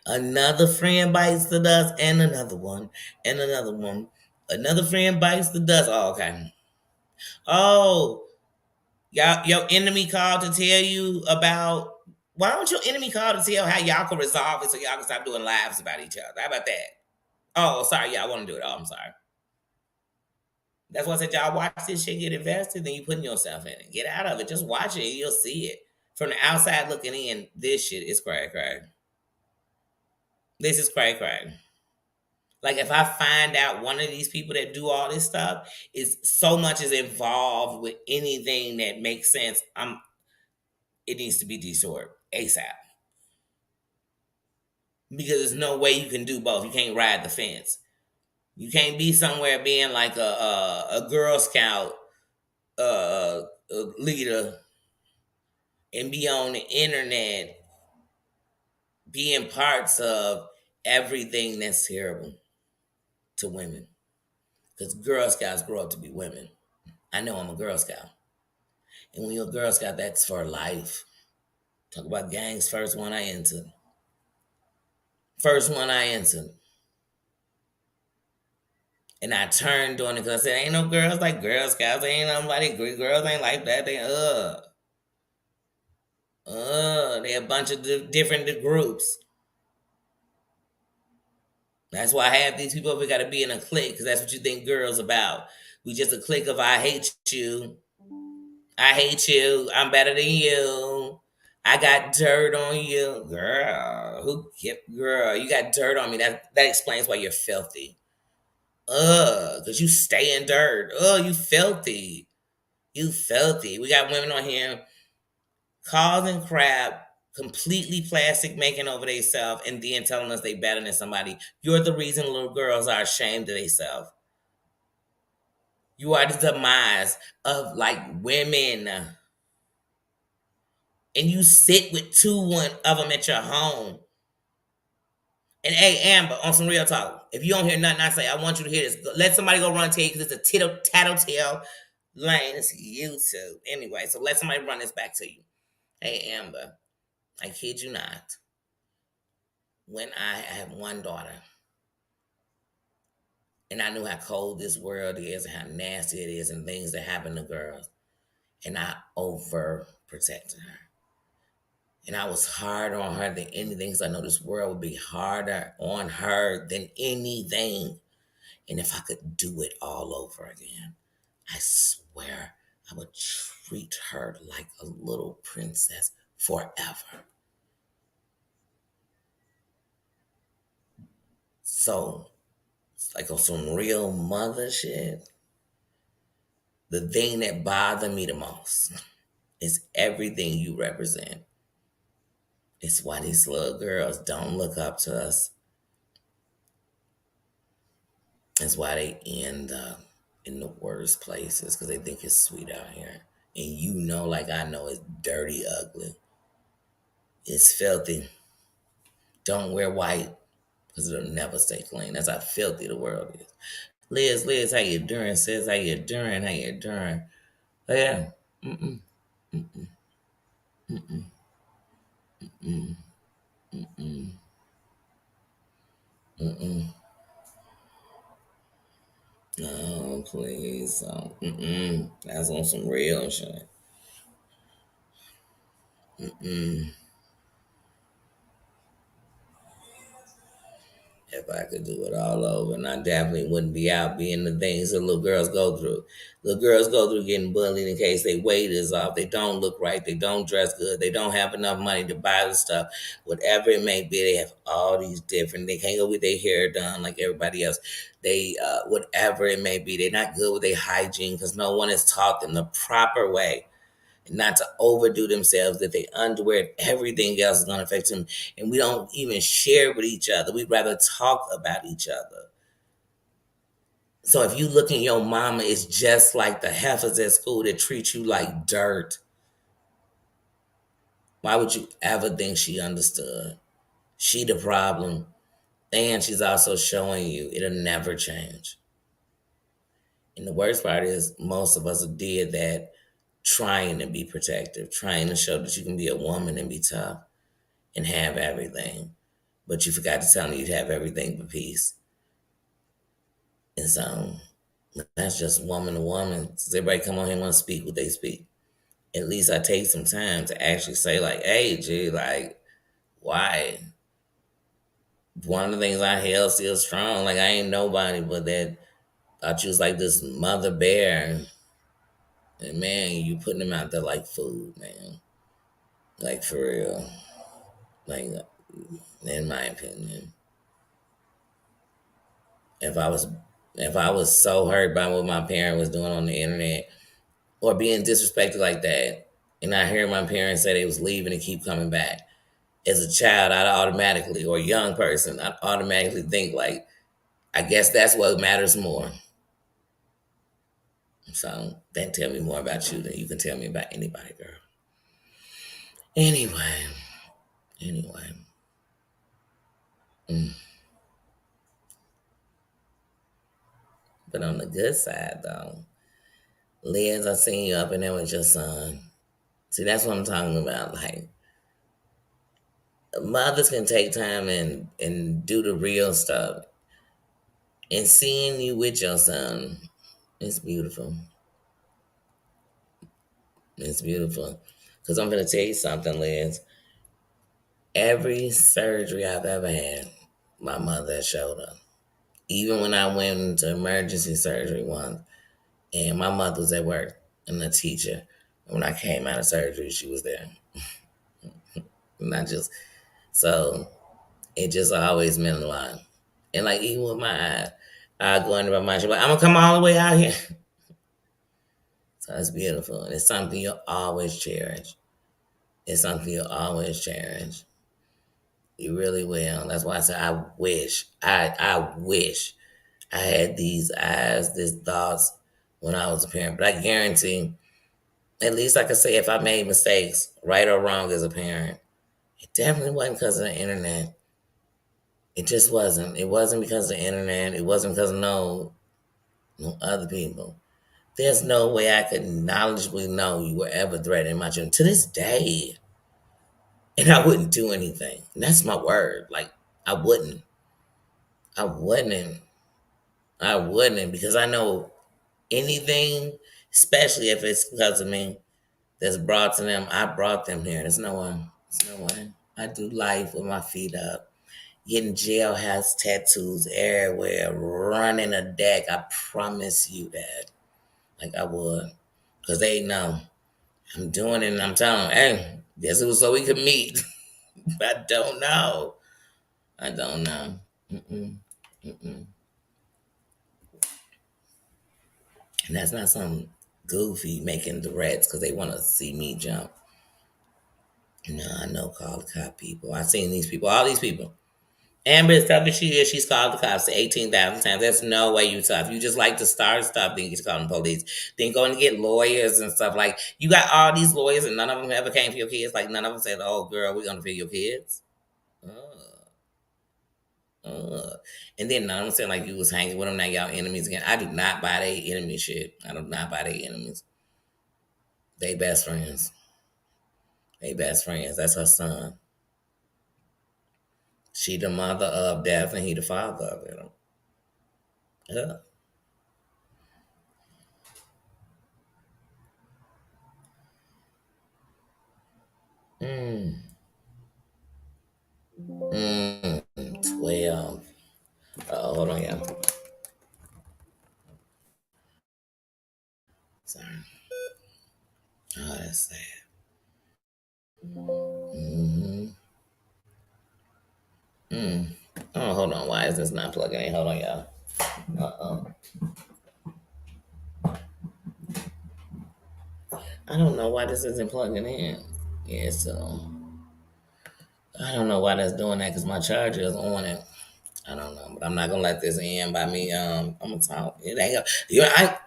Another friend bites the dust, and another one, and another one. Another friend bites the dust. Oh, okay. Oh, y'all, your enemy called to tell you about. Why don't your enemy call to tell how y'all can resolve it so y'all can stop doing lives about each other? How about that? Oh, sorry, y'all want to do it. Oh, I'm sorry. That's why I said y'all watch this shit, get invested, then you putting yourself in it. Get out of it. Just watch it, and you'll see it. From the outside looking in, this shit is crack. This is crack. Like if I find out one of these people that do all this stuff is so much is involved with anything that makes sense, it needs to be desorted ASAP. Because there's no way you can do both. You can't ride the fence. You can't be somewhere being like a Girl Scout leader and be on the internet being parts of everything that's terrible to women. Because Girl Scouts grow up to be women. I know I'm a Girl Scout. And when you're a Girl Scout, that's for life. Talk about gangs. First one I entered. First one I entered. And I turned on it because I said, ain't no girls like Girl Scouts. Ain't nobody, girls ain't like that. They a bunch of different groups. That's why half these people we got to be in a clique because that's what you think girls about. We just a clique of I hate you. I hate you. I'm better than you. I got dirt on you, girl. Girl? You got dirt on me. That explains why you're filthy. Cause you stay in dirt. You filthy. You filthy. We got women on here causing crap, completely plastic making over themselves, and then telling us they better than somebody. You're the reason little girls are ashamed of themselves. You are the demise of like women. And you sit with one of them at your home. And hey, Amber, on some real talk, if you don't hear nothing I say, I want you to hear this. Let somebody go run tell you because it's a tattletale lane. It's YouTube. Anyway, so let somebody run this back to you. Hey, Amber, I kid you not. When I had one daughter, and I knew how cold this world is and how nasty it is and things that happen to girls, and I overprotected her. And I was hard on her than anything because I know this world would be harder on her than anything. And if I could do it all over again, I swear I would treat her like a little princess forever. So, it's like on some real mother shit. The thing that bothered me the most is everything you represent. It's why these little girls don't look up to us. It's why they end up in the worst places because they think it's sweet out here. And you know, like I know, it's dirty, ugly. It's filthy. Don't wear white because it'll never stay clean. That's how filthy the world is. Liz, how you doing? Sis, how you doing? How you doing? Oh, yeah. Mm-mm, mm-mm, mm-mm, mm-mm, mm-mm, mm-mm. No, please. That's on some real shit. Mm-mm. If I could do it all over, and I definitely wouldn't be out being the things that little girls go through. Little girls go through getting bullied in case their weight is off, they don't look right, they don't dress good, they don't have enough money to buy the stuff. Whatever it may be, they have all these different. They can't go with their hair done like everybody else. They whatever it may be, they're not good with their hygiene because no one has taught them the proper way not to overdo themselves, that they underwear, everything else is going to affect them. And we don't even share with each other. We'd rather talk about each other. So if you look in your mama, it's just like the heifers at school that treat you like dirt. Why would you ever think she understood? She the problem. And she's also showing you it'll never change. And the worst part is most of us did that trying to be protective, trying to show that you can be a woman and be tough and have everything. But you forgot to tell me you'd have everything but peace. And so that's just woman to woman. Does everybody come on here and want to speak what they speak? At least I take some time to actually say, like, hey, G, like, why? One of the things I held still strong. Like, I ain't nobody but that. Thought you was like this mother bear. And man, you putting them out there like food, man. Like, for real. Like, in my opinion. If I was if I was so hurt by what my parent was doing on the internet or being disrespected like that, and I hear my parents say they was leaving and keep coming back, as a child, I'd automatically, or a young person, I'd automatically think like, I guess that's what matters more. So that tell me more about you than you can tell me about anybody, girl. Anyway, anyway. Mm. But on the good side, though, Liz, I seen you up in there with your son. See, that's what I'm talking about. Like, mothers can take time and do the real stuff. And seeing you with your son, it's beautiful. It's beautiful. Because I'm going to tell you something, Liz. Every surgery I've ever had, my mother has showed up. Even when I went into emergency surgery once, and my mother was at work and a teacher. And when I came out of surgery, she was there. And I just, so it just always meant a lot. And like, even with my eyes, I go into my mind, she's like, I'm going to come all the way out here. So it's beautiful. And it's something you'll always cherish. It's something you'll always cherish. You really will. That's why I said I wish I had these eyes, these thoughts when I was a parent. But I guarantee, at least I can say if I made mistakes, right or wrong as a parent, it definitely wasn't because of the internet. It just wasn't. It wasn't because of the internet. It wasn't because of no other people. There's no way I could knowledgeably know you were ever threatening my children to this day. And I wouldn't do anything. And that's my word. Like, I wouldn't. I wouldn't. I wouldn't because I know anything, especially if it's because of me, that's brought to them. I brought them here. There's no one. There's no one. I do life with my feet up. Getting jailhouse tattoos everywhere, running a deck. I promise you that. Like I would. Because they know I'm doing it and I'm telling them, hey, guess it was so we could meet. I don't know. I don't know. Mm-mm. Mm-mm. And that's not some goofy making threats because they want to see me jump. No, I know call the cop people. I've seen these people, all these people. Amber is tough as she is. She's called the cops 18,000 times. There's no way you tough. You just like to start stuff, then you just call the police. Then going to get lawyers and stuff. Like, you got all these lawyers and none of them ever came for your kids. Like, none of them said, oh, girl, we're going to feed your kids. Uh, and then none of them said, like, you was hanging with them. Now y'all enemies again. I do not buy their enemy shit. I do not buy their enemies. They best friends. They best friends. That's her son. She the mother of death and he the father of it. Yeah. Mm. 12. Oh, hold on, yeah. Sorry. Oh, that's sad. Mm-hmm. Mm. Oh, hold on. Why is this not plugging in? Hold on, y'all. Uh-oh. I don't know why this isn't plugging in. Yeah, so I don't know why that's doing that because my charger is on it. I don't know, but I'm not gonna let this end by me. I'm gonna talk. It ain't. I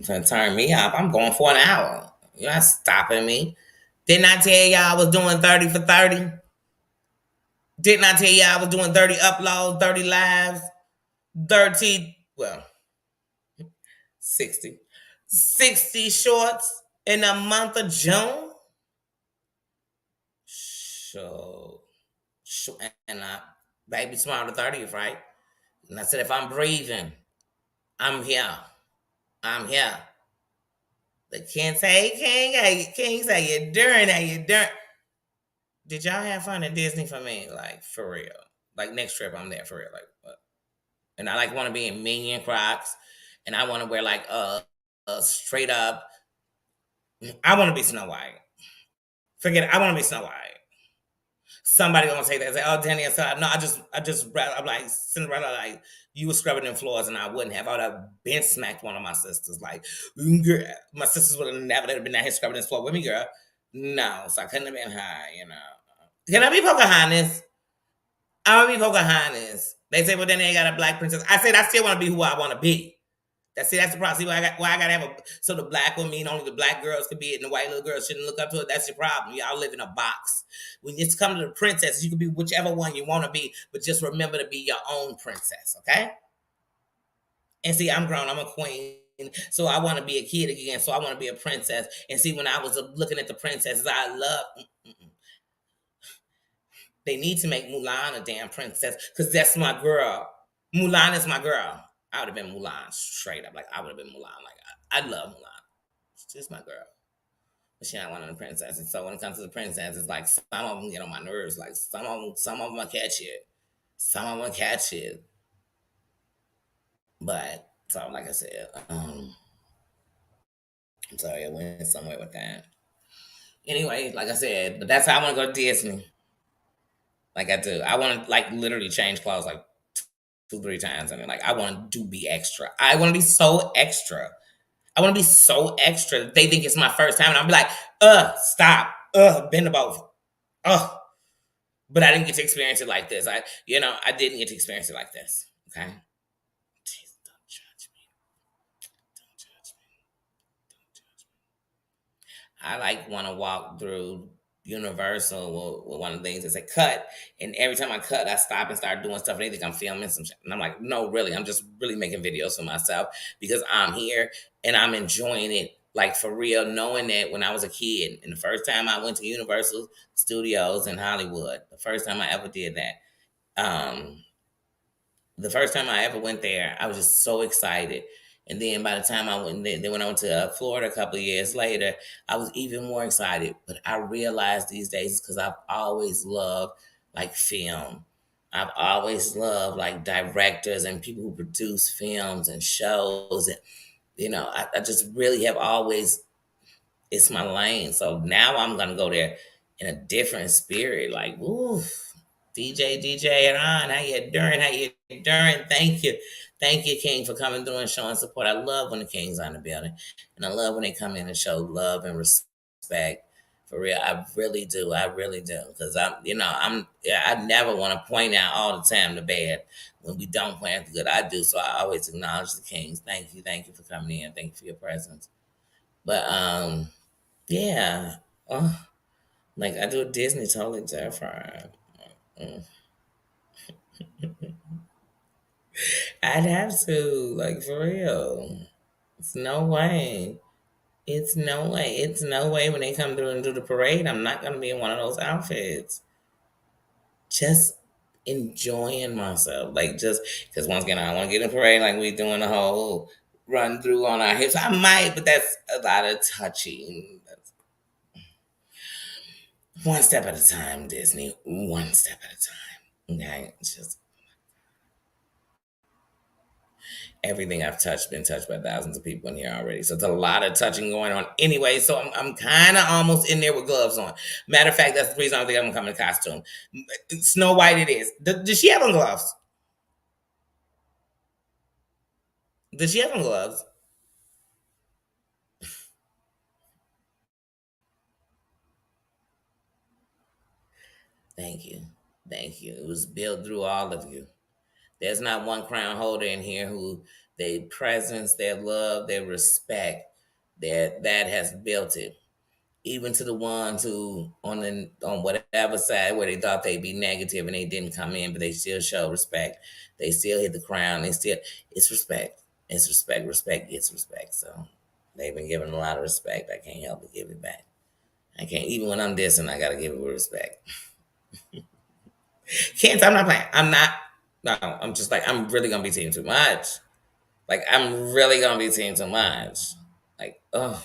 gonna turn me up. I'm going for an hour. You're not stopping me. Didn't I tell y'all I was doing 30 for 30? Didn't I tell y'all I was doing 30 uploads, 30 lives, 30, well, 60. 60 shorts in the month of June? So, and baby, tomorrow the 30th, right? And I said, if I'm breathing, I'm here. I'm here. The King say, King say, you're doing that, you're doing. Did y'all have fun at Disney for me? Like, for real. Like, next trip, I'm there for real. Like, what? And I like want to be in Minion Crocs, and I want to wear like straight up. I want to be Snow White. Forget it. I want to be Snow White. Somebody gonna say that. Say, oh, Danny, no, I'm like Cinderella. Like you were scrubbing them floors, and I wouldn't have. I would have been smacked one of my sisters. Like, girl, my sisters would have never been out here scrubbing this floor with me, girl. No, so I couldn't have been high. Can I be Pocahontas? I want to be Pocahontas. They say, well, then they ain't got a black princess. I said, I still want to be who I want to be. That's the problem. See, why I gotta have so the black one mean only the black girls could be it and the white little girls shouldn't look up to it. That's your problem. Y'all live in a box. When it's come to the princesses, you can be whichever one you want to be, but just remember to be your own princess, okay? And see, I'm grown. I'm a queen. So I want to be a kid again. So I want to be a princess. And see, when I was looking at the princesses, I love. They need to make Mulan a damn princess because that's my girl. Mulan is my girl. I would have been Mulan straight up. Like I would have been Mulan. Like I love Mulan. She's my girl. But she not one of the princesses. So when it comes to the princesses, like some of them get on my nerves. Like some of them I catch it. Some of them I catch it. But so like I said, I'm sorry I went somewhere with that. Anyway, like I said, but that's how I want to go to Disney. Like I do. I want to like literally change clothes like two, three times. I mean, like I want to be extra. I want to be so extra. I want to be so extra that they think it's my first time, and I'll be like, stop, bend above, but I didn't get to experience it like this. I didn't get to experience it like this. Okay, jeez, don't judge me. Don't judge me. Don't judge me. I like want to walk through Universal with one of the things that's a cut, and every time I cut, I stop and start doing stuff. And they think I'm filming some shit, and I'm like, no, really, I'm just really making videos for myself because I'm here and I'm enjoying it. Like for real, knowing that when I was a kid, and the first time I went to Universal Studios in Hollywood, the first time I ever did that, um, the first time I ever went there, I was just so excited. And then by the time I went, then when I went to Florida a couple of years later, I was even more excited. But I realized these days because I've always loved like film. I've always loved like directors and people who produce films and shows, and I just really have always it's my lane. So now I'm gonna go there in a different spirit. Like, ooh, DJ and on, how you doing? How you doing? Thank you, King, for coming through and showing support. I love when the King's on the building, and I love when they come in and show love and respect. For real, I really do. I really do, because I never want to point out all the time the bad when we don't point out the good. I do, so I always acknowledge the Kings. Thank you for coming in. Thank you for your presence. But yeah. Oh, like I do a Disney totally different. Mm. I'd have to, like for real. It's no way. It's no way. It's no way when they come through and do the parade, I'm not gonna be in one of those outfits. Just enjoying myself. Like just because once again I wanna get in the parade like we doing the whole run through on our hips. I might, but that's a lot of touching. That's one step at a time, Disney. One step at a time. Okay. It's just everything I've touched been touched by thousands of people in here already. So it's a lot of touching going on anyway. So I'm kind of almost in there with gloves on. Matter of fact, that's the reason I don't think I'm gonna come in costume. Snow White it is. Does she have on gloves? Does she have on gloves? Thank you. Thank you. It was built through all of you. There's not one crown holder in here who their presence, their love, their respect, that has built it. Even to the ones who on whatever side where they thought they'd be negative and they didn't come in, but they still show respect. They still hit the crown. It's respect. It's respect. Respect gets respect. So they've been given a lot of respect. I can't help but give it back. I can't even when I'm dissing. I gotta give it with respect. Can't. I'm not playing. I'm not. No, I'm just like I'm really gonna be seeing too much. Like I'm really gonna be seeing too much. Like oh.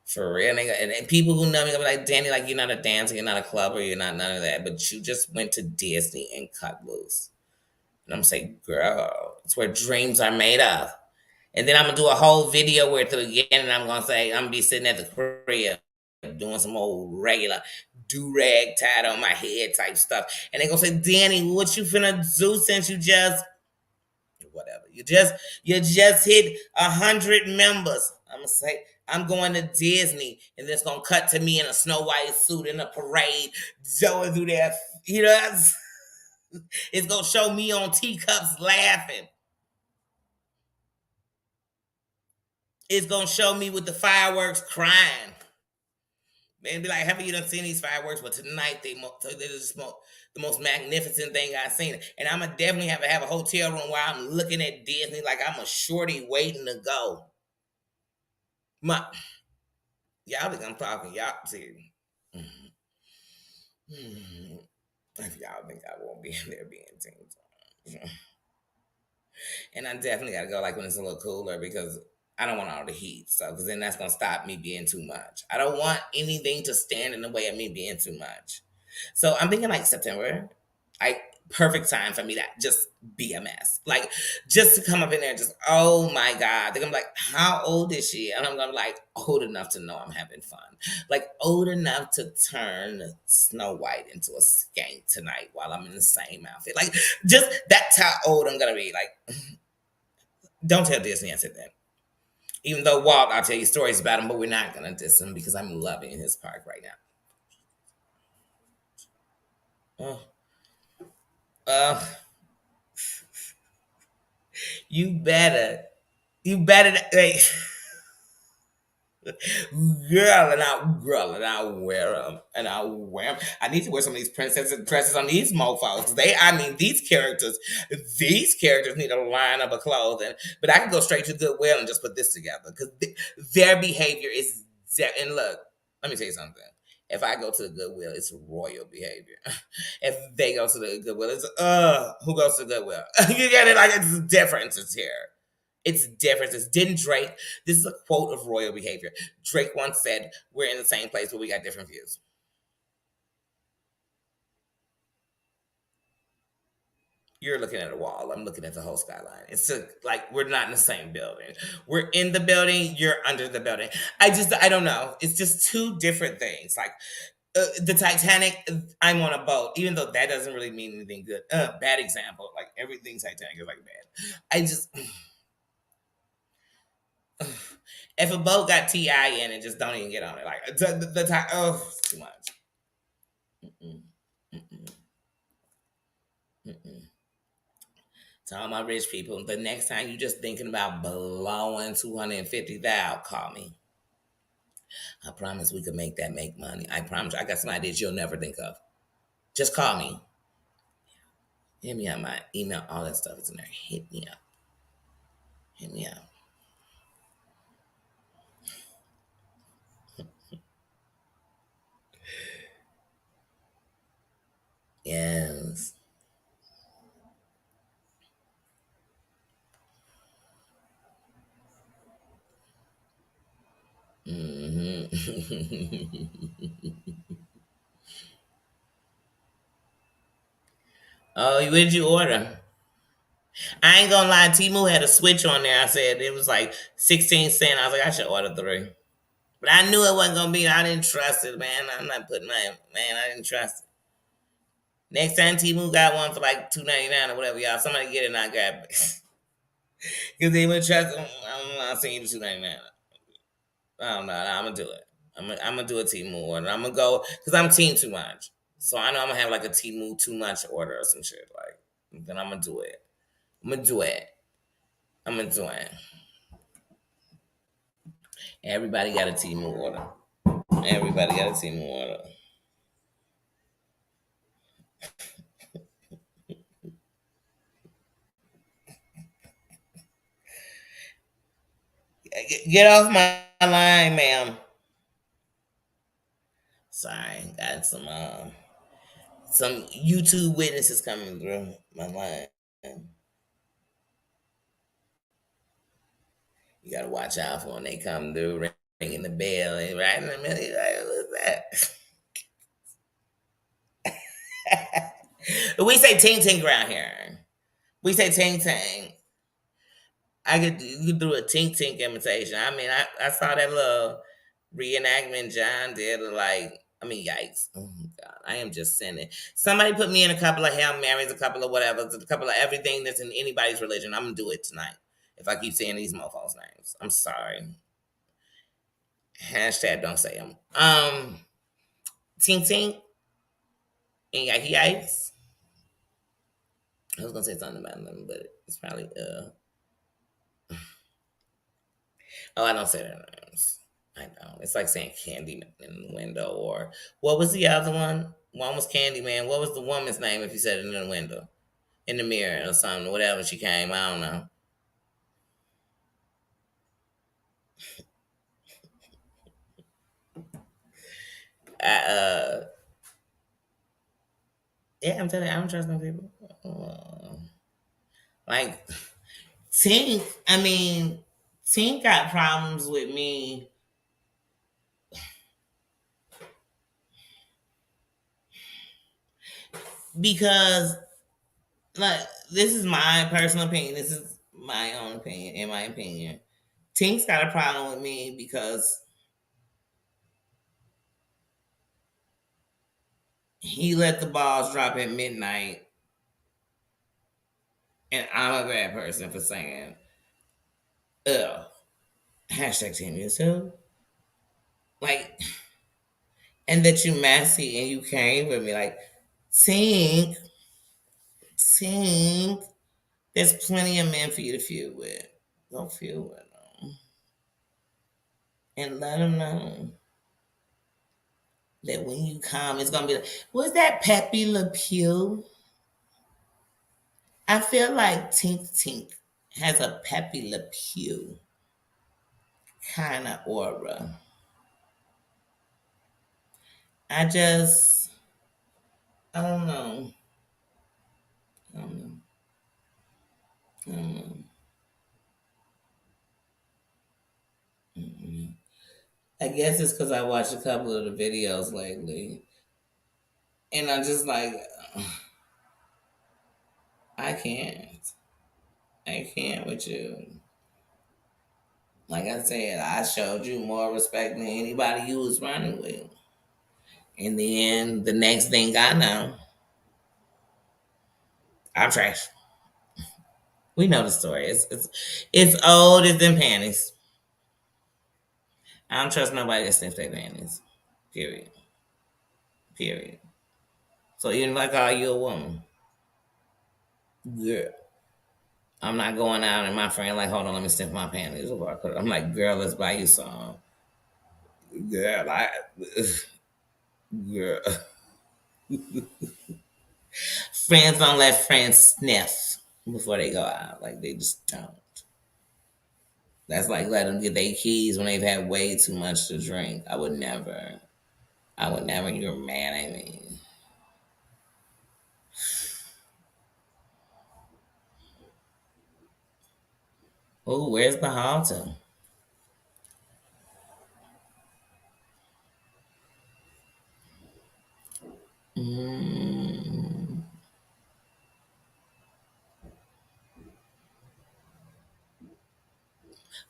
For real, and people who know me gonna be like, Danny, like you're not a dancer, you're not a clubber, you're not none of that, but you just went to Disney and cut loose. And I'm saying, girl, it's where dreams are made of. And then I'm gonna do a whole video where through again, and I'm gonna say I'm gonna be sitting at the crib doing some old regular do rag tied on my head type stuff, and they gonna say, Danny, what you finna do since you just whatever. You just hit 100 members. I'm gonna say I'm going to Disney, and it's gonna cut to me in a Snow White suit in a parade, going through there. You know, it's gonna show me on teacups laughing. It's gonna show me with the fireworks crying. Man, be like, haven't you done seen these fireworks? But tonight they're just the most magnificent thing I've seen. And I'm gonna definitely have a hotel room while I'm looking at Disney like I'm a shorty waiting to go. My y'all think I'm talking y'all see. If y'all think I won't be in there being teen. And I definitely got to go like when it's a little cooler because I don't want all the heat. So, because then that's going to stop me being too much. I don't want anything to stand in the way of me being too much. So I'm thinking like September. I Perfect time for me to just be a mess. Like just to come up in there and just, oh my God. They're gonna be like, how old is she? And I'm gonna be like, old enough to know I'm having fun. Like old enough to turn Snow White into a skank tonight while I'm in the same outfit. Like just that's how old I'm gonna be. Like, don't tell Disney I said that. Even though Walt, I'll tell you stories about him, but we're not gonna diss him because I'm loving his park right now. Oh, uh, you better, wait. Girl, and I wear them, and I wear them. I need to wear some of these princess dresses on these mofo's. I mean, these characters need a line of a clothing. But I can go straight to Goodwill and just put this together because their behavior is. And look, let me tell you something. If I go to the Goodwill, it's royal behavior. If they go to the Goodwill, it's who goes to the Goodwill? You get it? Like it's differences here. It's differences. Didn't Drake? This is a quote of royal behavior. Drake once said, "We're in the same place, but we got different views." You're looking at a wall. I'm looking at the whole skyline. Like we're not in the same building. We're in the building. You're under the building. I don't know. It's just two different things. Like the Titanic. I'm on a boat, even though that doesn't really mean anything good. Bad example. Like everything Titanic is like bad. I just if a boat got Ti in it, just don't even get on it. Like oh, it's too much. Mm-mm, mm-mm, mm-mm. To all my rich people, the next time you just thinking about blowing 250,000, call me. I promise we could make money. I promise. I got some ideas you'll never think of. Just call me. Hit me up. My email, all that stuff is in there. Hit me up. Hit me up. Yes. Hmm. Oh, what did you order? I ain't gonna lie, Timu had a switch on there. I said it was like 16 cents. I was like, I should order three. But I knew it wasn't gonna be. I didn't trust it, man. I'm not putting my man. I didn't trust it. Next time Timu got one for like 2.99 or whatever, y'all. Somebody get it and I grab it. Because they would trust. I'm not saying 2.99. I don't know. I'm gonna do it. I'm gonna do a Timu order. I'm gonna go because I'm team too much. So I know I'm gonna have like a Timu too much order or some shit. Like then I'm gonna do it. I'm gonna do it. I'm gonna do it. Everybody got a Timu order. Everybody got a Timu order. Get off my line, ma'am. Sorry, got some YouTube witnesses coming through my line. You gotta watch out for when they come through, ringing the bell and right in the middle. You're like, what's that? We say ting ting around here. We say ting ting. You could do a tink tink imitation. I mean, I saw that little reenactment John did. Like, I mean, yikes! Oh my God, I am just sinning. Somebody put me in a couple of Hail Marys, a couple of whatever, a couple of everything that's in anybody's religion. I'm gonna do it tonight. If I keep saying these mofos' names, I'm sorry. Hashtag don't say them. Tink tink and yikey yikes. I was gonna say something about them, but it's probably Oh, I don't say their names. I don't. It's like saying Candyman in the window, or what was the other one? One was Candyman. What was the woman's name if you said it in the window, in the mirror or something? Whatever she came, I don't know. I, Yeah, I'm telling you, I don't trust no people. Like Tink, I mean, Tink got problems with me because, like, this is my personal opinion. This is my own opinion. In my opinion, Tink's got a problem with me because he let the balls drop at midnight, and I'm a bad person for saying, ugh, hashtag Team YouTube. Like, and that you messy and you came with me. Like, Tink, Tink, there's plenty of men for you to feud with. Go feud with them. And let them know that when you come, it's going to be like, was that Pepe Le Pew? I feel like Tink Tink has a Pepe Le Pew kind of aura. I just, I don't know. I don't know. I don't know. Mm-mm. I guess it's because I watched a couple of the videos lately. And I'm just like, I can't. I can't with you. Like I said, I showed you more respect than anybody you was running with. In the end, the next thing I know, I'm trash. We know the story. It's old as them panties. I don't trust nobody that sniffs their panties. Period. Period. So even if I call you a woman, girl, I'm not going out and my friend like, hold on, let me sniff my panties. I'm like, girl, let's buy you some. Girl, girl. Friends don't let friends sniff before they go out. Like they just don't. That's like letting them get their keys when they've had way too much to drink. I would never. I would never. You're mad at me. Oh, where's the halter? Mm.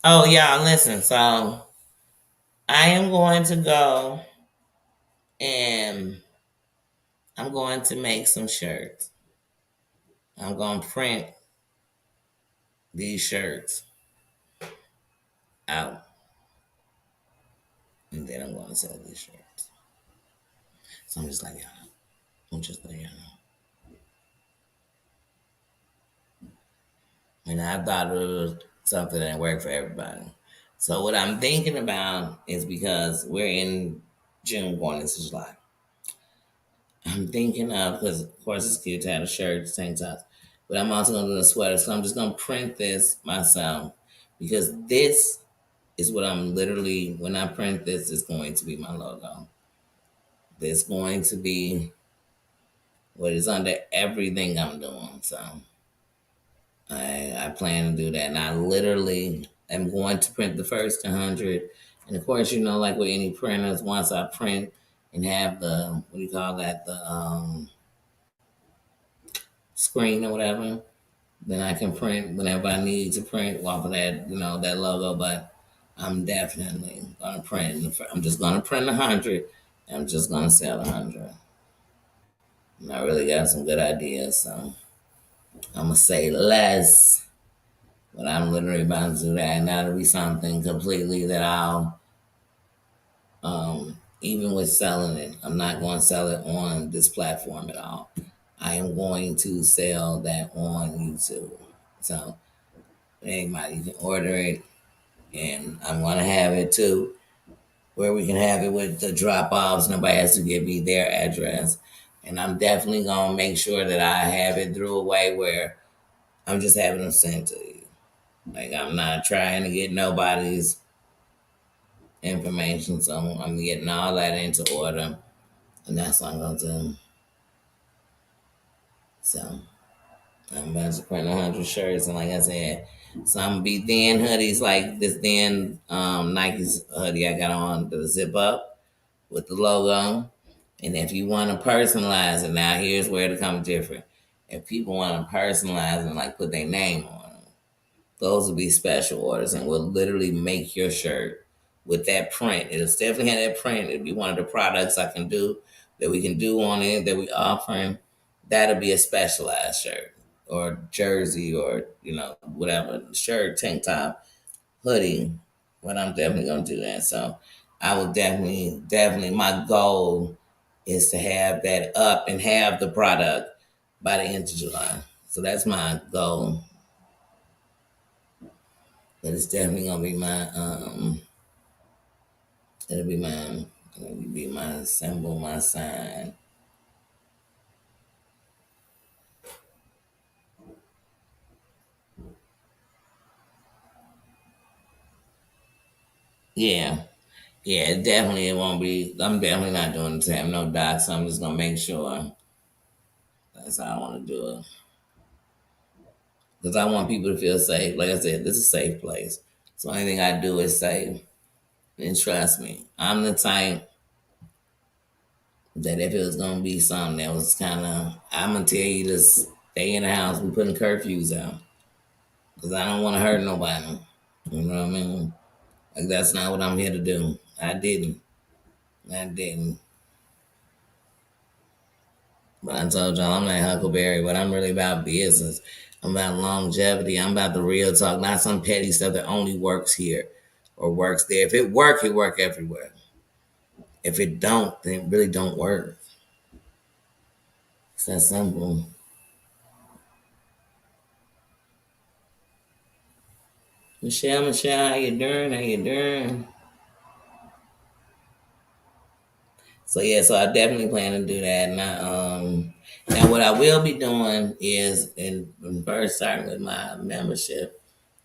Oh, yeah, listen. So I am going to go and I'm going to make some shirts. I'm going to print these shirts out and then I'm going to sell these shirts. So I'm just like, y'all know. I'm just letting y'all know. And I thought it was something that worked for everybody. So what I'm thinking about is because we're in June going into July. I'm thinking of, because of course it's cute to have a shirt, tank tops, but I'm also gonna do a sweater. So I'm just gonna print this myself because this is what I'm literally, when I print this, is going to be my logo. This going to be what is under everything I'm doing. So I plan to do that. And I literally am going to print the first 100. And of course, you know, like with any printers, once I print and have the, what do you call that, the screen or whatever, then I can print whenever I need to print off of that, you know, that logo. But I'm definitely gonna print. I'm just gonna print 100. I'm just gonna sell 100. And I really got some good ideas, so I'm gonna say less. But I'm literally about to do that, and that'll be something completely that I'll, even with selling it, I'm not going to sell it on this platform at all. I am going to sell that on YouTube. So anybody can order it, and I'm going to have it too, where we can have it with the drop offs. Nobody has to give me their address. And I'm definitely going to make sure that I have it through a way where I'm just having them sent to you. Like, I'm not trying to get nobody's information, so I'm getting all that into order, and that's what I'm gonna do. So I'm about to print 100 shirts, and like I said, some be thin hoodies like this thin Nike's hoodie I got on the zip up with the logo. And if you want to personalize it, now here's where it becomes different. If people want to personalize and like put their name on it, those will be special orders, and we'll literally make your shirt with that print. It'll definitely have that print. It'll be one of the products I can do that we can do on it that we offering. That'll be a specialized shirt or jersey or whatever shirt, tank top, hoodie. But I'm definitely gonna do that. So I will definitely. My goal is to have that up and have the product by the end of July. So that's my goal. But it's definitely gonna be my it'll be my symbol, my sign. Yeah. Yeah, it won't be. I'm definitely not doing the same, no dots. I'm just gonna make sure that's how I want to do it. Because I want people to feel safe. Like I said, this is a safe place. So anything I do is safe. And trust me, I'm the type that if it was gonna be something that was kind of, I'm gonna tell you to stay in the house. We putting curfews out because I don't want to hurt nobody. You know what I mean? Like that's not what I'm here to do. I didn't. I didn't. But I told y'all I'm like Huckleberry, but I'm really about business. I'm about longevity. I'm about the real talk, not some petty stuff that only works here or works there. If it work everywhere. If it don't, then it really don't work. It's that simple. Michelle, how you doing? How you doing? So yeah, so I definitely plan to do that. And now what I will be doing is, and first starting with my membership,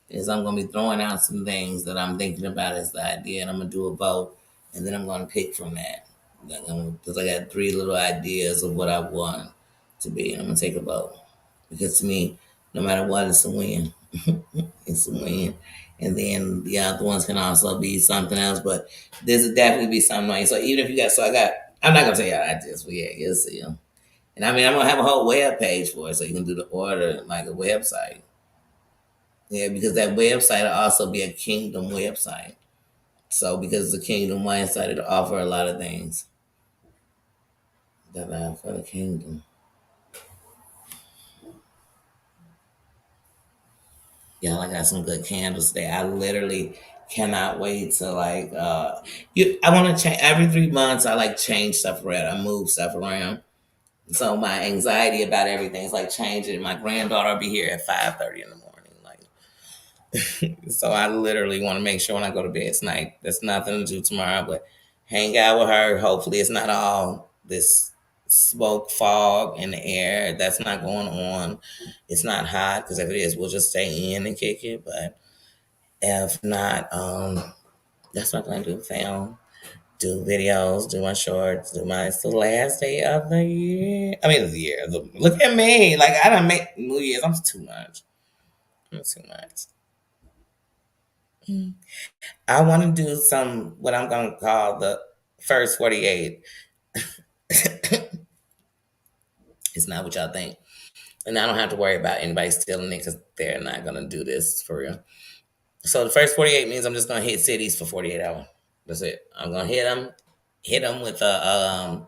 is I'm gonna be throwing out some things that I'm thinking about as the idea, and I'm gonna do a vote, and then I'm gonna pick from that. Because I got three little ideas of what I want to be, and I'm gonna take a vote. Because to me, no matter what, it's a win. It's a win. And then the other ones can also be something else, but this will definitely be something like so. Even if you got, so I got, I'm not gonna tell you how I just, but yeah, you'll see them. And I mean, I'm gonna have a whole web page for it, so you can do the order like a website. Yeah, because that website will also be a kingdom website. So because it's a kingdom website, it'll offer a lot of things that are for the kingdom. Yeah, I got some good candles today. I literally cannot wait to like I wanna change every 3 months. I like change stuff around. I move stuff around. So my anxiety about everything is like changing. My granddaughter will be here at 5:30 in the morning. Like so I literally want to make sure when I go to bed tonight, there's nothing to do tomorrow but hang out with her. Hopefully it's not all this smoke fog in the air. That's not going on. It's not hot because if it is, we'll just stay in and kick it. But if not, that's what I'm going to do. Film, do videos, do my shorts, do my. It's the last day of the year. I mean, it's the year. Look at me. Like I don't make New Year's. I'm too much. I'm too much. I want to do some what I'm going to call the first 48. It's not what y'all think. And I don't have to worry about anybody stealing it because they're not going to do this for real. So the first 48 means I'm just going to hit cities for 48 hours. That's it. I'm going to hit them with I'm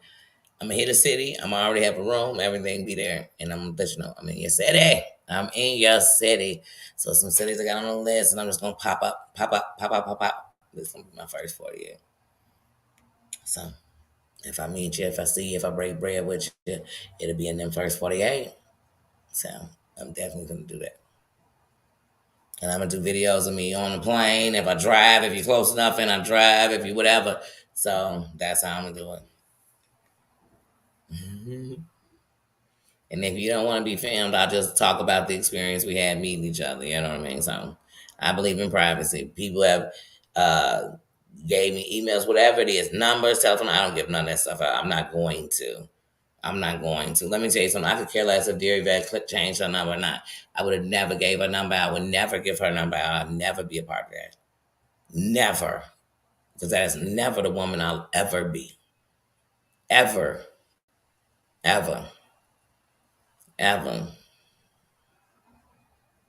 going to hit a city. I'm already have a room. Everything be there. And I'm going to let you know I'm in your city. I'm in your city. So some cities I got on the list and I'm just going to pop up, pop up, pop up, pop up. This is going to be my first 48. So if I meet you, if I see you, if I break bread with you, it'll be in them first 48. So I'm definitely gonna do that. And I'm gonna do videos of me on the plane. If I drive, if you're close enough and I drive, if you whatever. So that's how I'm gonna do it. And if you don't want to be filmed, I'll just talk about the experience we had meeting each other. You know what I mean? So I believe in privacy. People have uh, gave me emails, whatever it is, numbers, telephone. I don't give none of that stuff out. I'm not going to. I'm not going to. Let me tell you something. I could care less if Dear Yvette changed her number or not. I would have never gave her number. I would never give her number. I'd never be a part of that. Never. Because that is never the woman I'll ever be. Ever. Ever. Ever.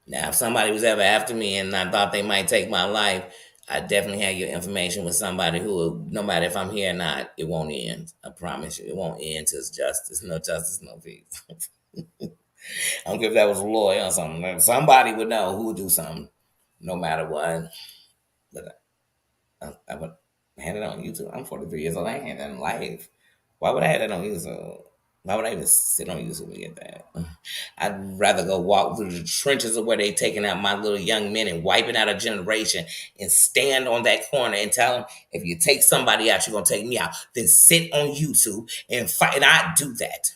Now, if somebody was ever after me and I thought they might take my life, I definitely have your information with somebody who, no matter if I'm here or not, it won't end. I promise you, it won't end till it's justice. No justice, no peace. I don't care if that was a lawyer or something. Somebody would know who would do something, no matter what. But I would hand it on YouTube. I'm 43 years old. I ain't had that in life. Why would I have that on YouTube? Why would I even sit on YouTube and get that? I'd rather go walk through the trenches of where they taking out my little young men and wiping out a generation and stand on that corner and tell them, if you take somebody out, you're going to take me out. Then sit on YouTube and fight. And I'd do that.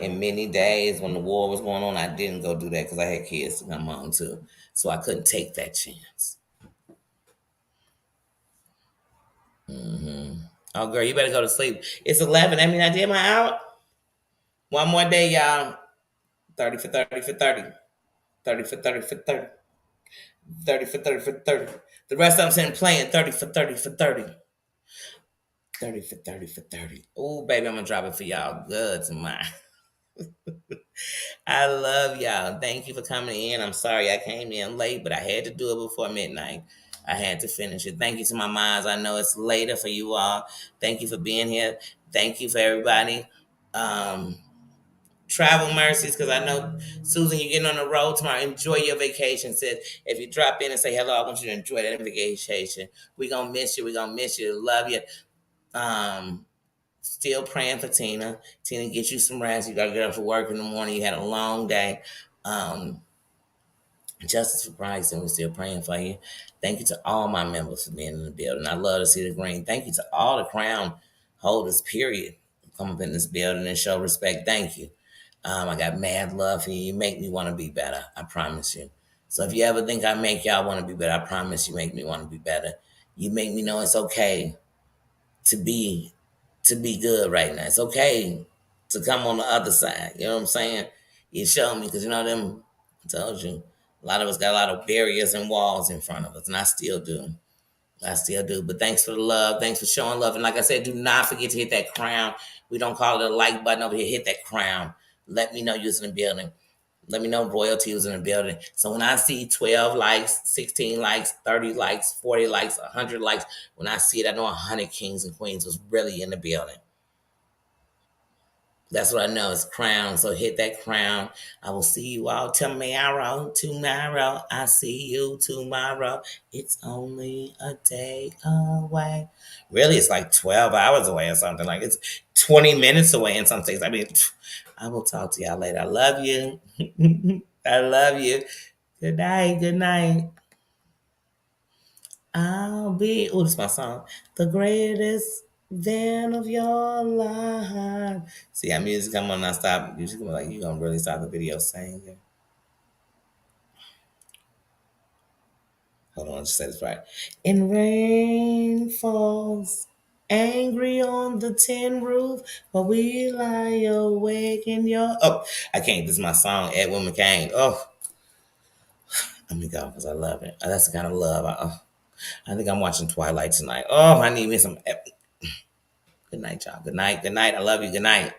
In many days when the war was going on, I didn't go do that because I had kids to come home to. So I couldn't take that chance. Oh, girl, you better go to sleep. It's 11. I mean, I did my hour. One more day, y'all. 30 for 30 for 30. 30 for 30 for 30. 30 for 30 for 30. The rest of them sitting playing 30 for 30 for 30. 30 for 30 for 30. Oh, baby, I'm going to drop it for y'all good tonight. I love y'all. Thank you for coming in. I'm sorry I came in late, but I had to do it before midnight. I had to finish it. Thank you to my moms. I know it's later for you all. Thank you for being here. Thank you for everybody. Travel mercies, because I know, Susan, you're getting on the road tomorrow. Enjoy your vacation. Sis, if you drop in and say hello, I want you to enjoy that vacation. We're going to miss you. We're going to miss you. Love you. Still praying for Tina. Tina, get you some rest. You got to get up for work in the morning. You had a long day. Justice for Christ, and we're still praying for you. Thank you to all my members for being in the building. I love to see the green. Thank you to all the crown holders, period, come up in this building and show respect. Thank you. I got mad love for you. You make me want to be better. I promise you. So if you ever think I make y'all want to be better, I promise you make me want to be better. You make me know it's okay to be good right now. It's okay to come on the other side. You know what I'm saying? You show me, because you know them. I told you, a lot of us got a lot of barriers and walls in front of us, and I still do. I still do. But thanks for the love. Thanks for showing love. And like I said, do not forget to hit that crown. We don't call it a like button over here. Hit that crown. Let me know you're in the building. Let me know royalty was in the building. So when I see 12 likes, 16 likes, 30 likes, 40 likes, 100 likes, when I see it, I know 100 kings and queens was really in the building. That's what I know. It's crown. So hit that crown. I will see you all tomorrow. Tomorrow. I see you tomorrow. It's only a day away. Really, it's like 12 hours away or something. Like it's 20 minutes away in some things. I mean, I will talk to y'all later. I love you. I love you. Good night. Good night. I'll be, oh, this is my song. The greatest van of your life. See, how music come on, I stop. You just like, you gonna really stop the video saying. Hold on, just say this right. And rain falls angry on the tin roof, but we lie awake in your. Oh, I can't. This is my song, Edwin McCain. Oh, let me go because I love it. That's the kind of love. I think I'm watching Twilight tonight. Oh, I need me some. Good night, y'all. Good night. Good night. I love you. Good night.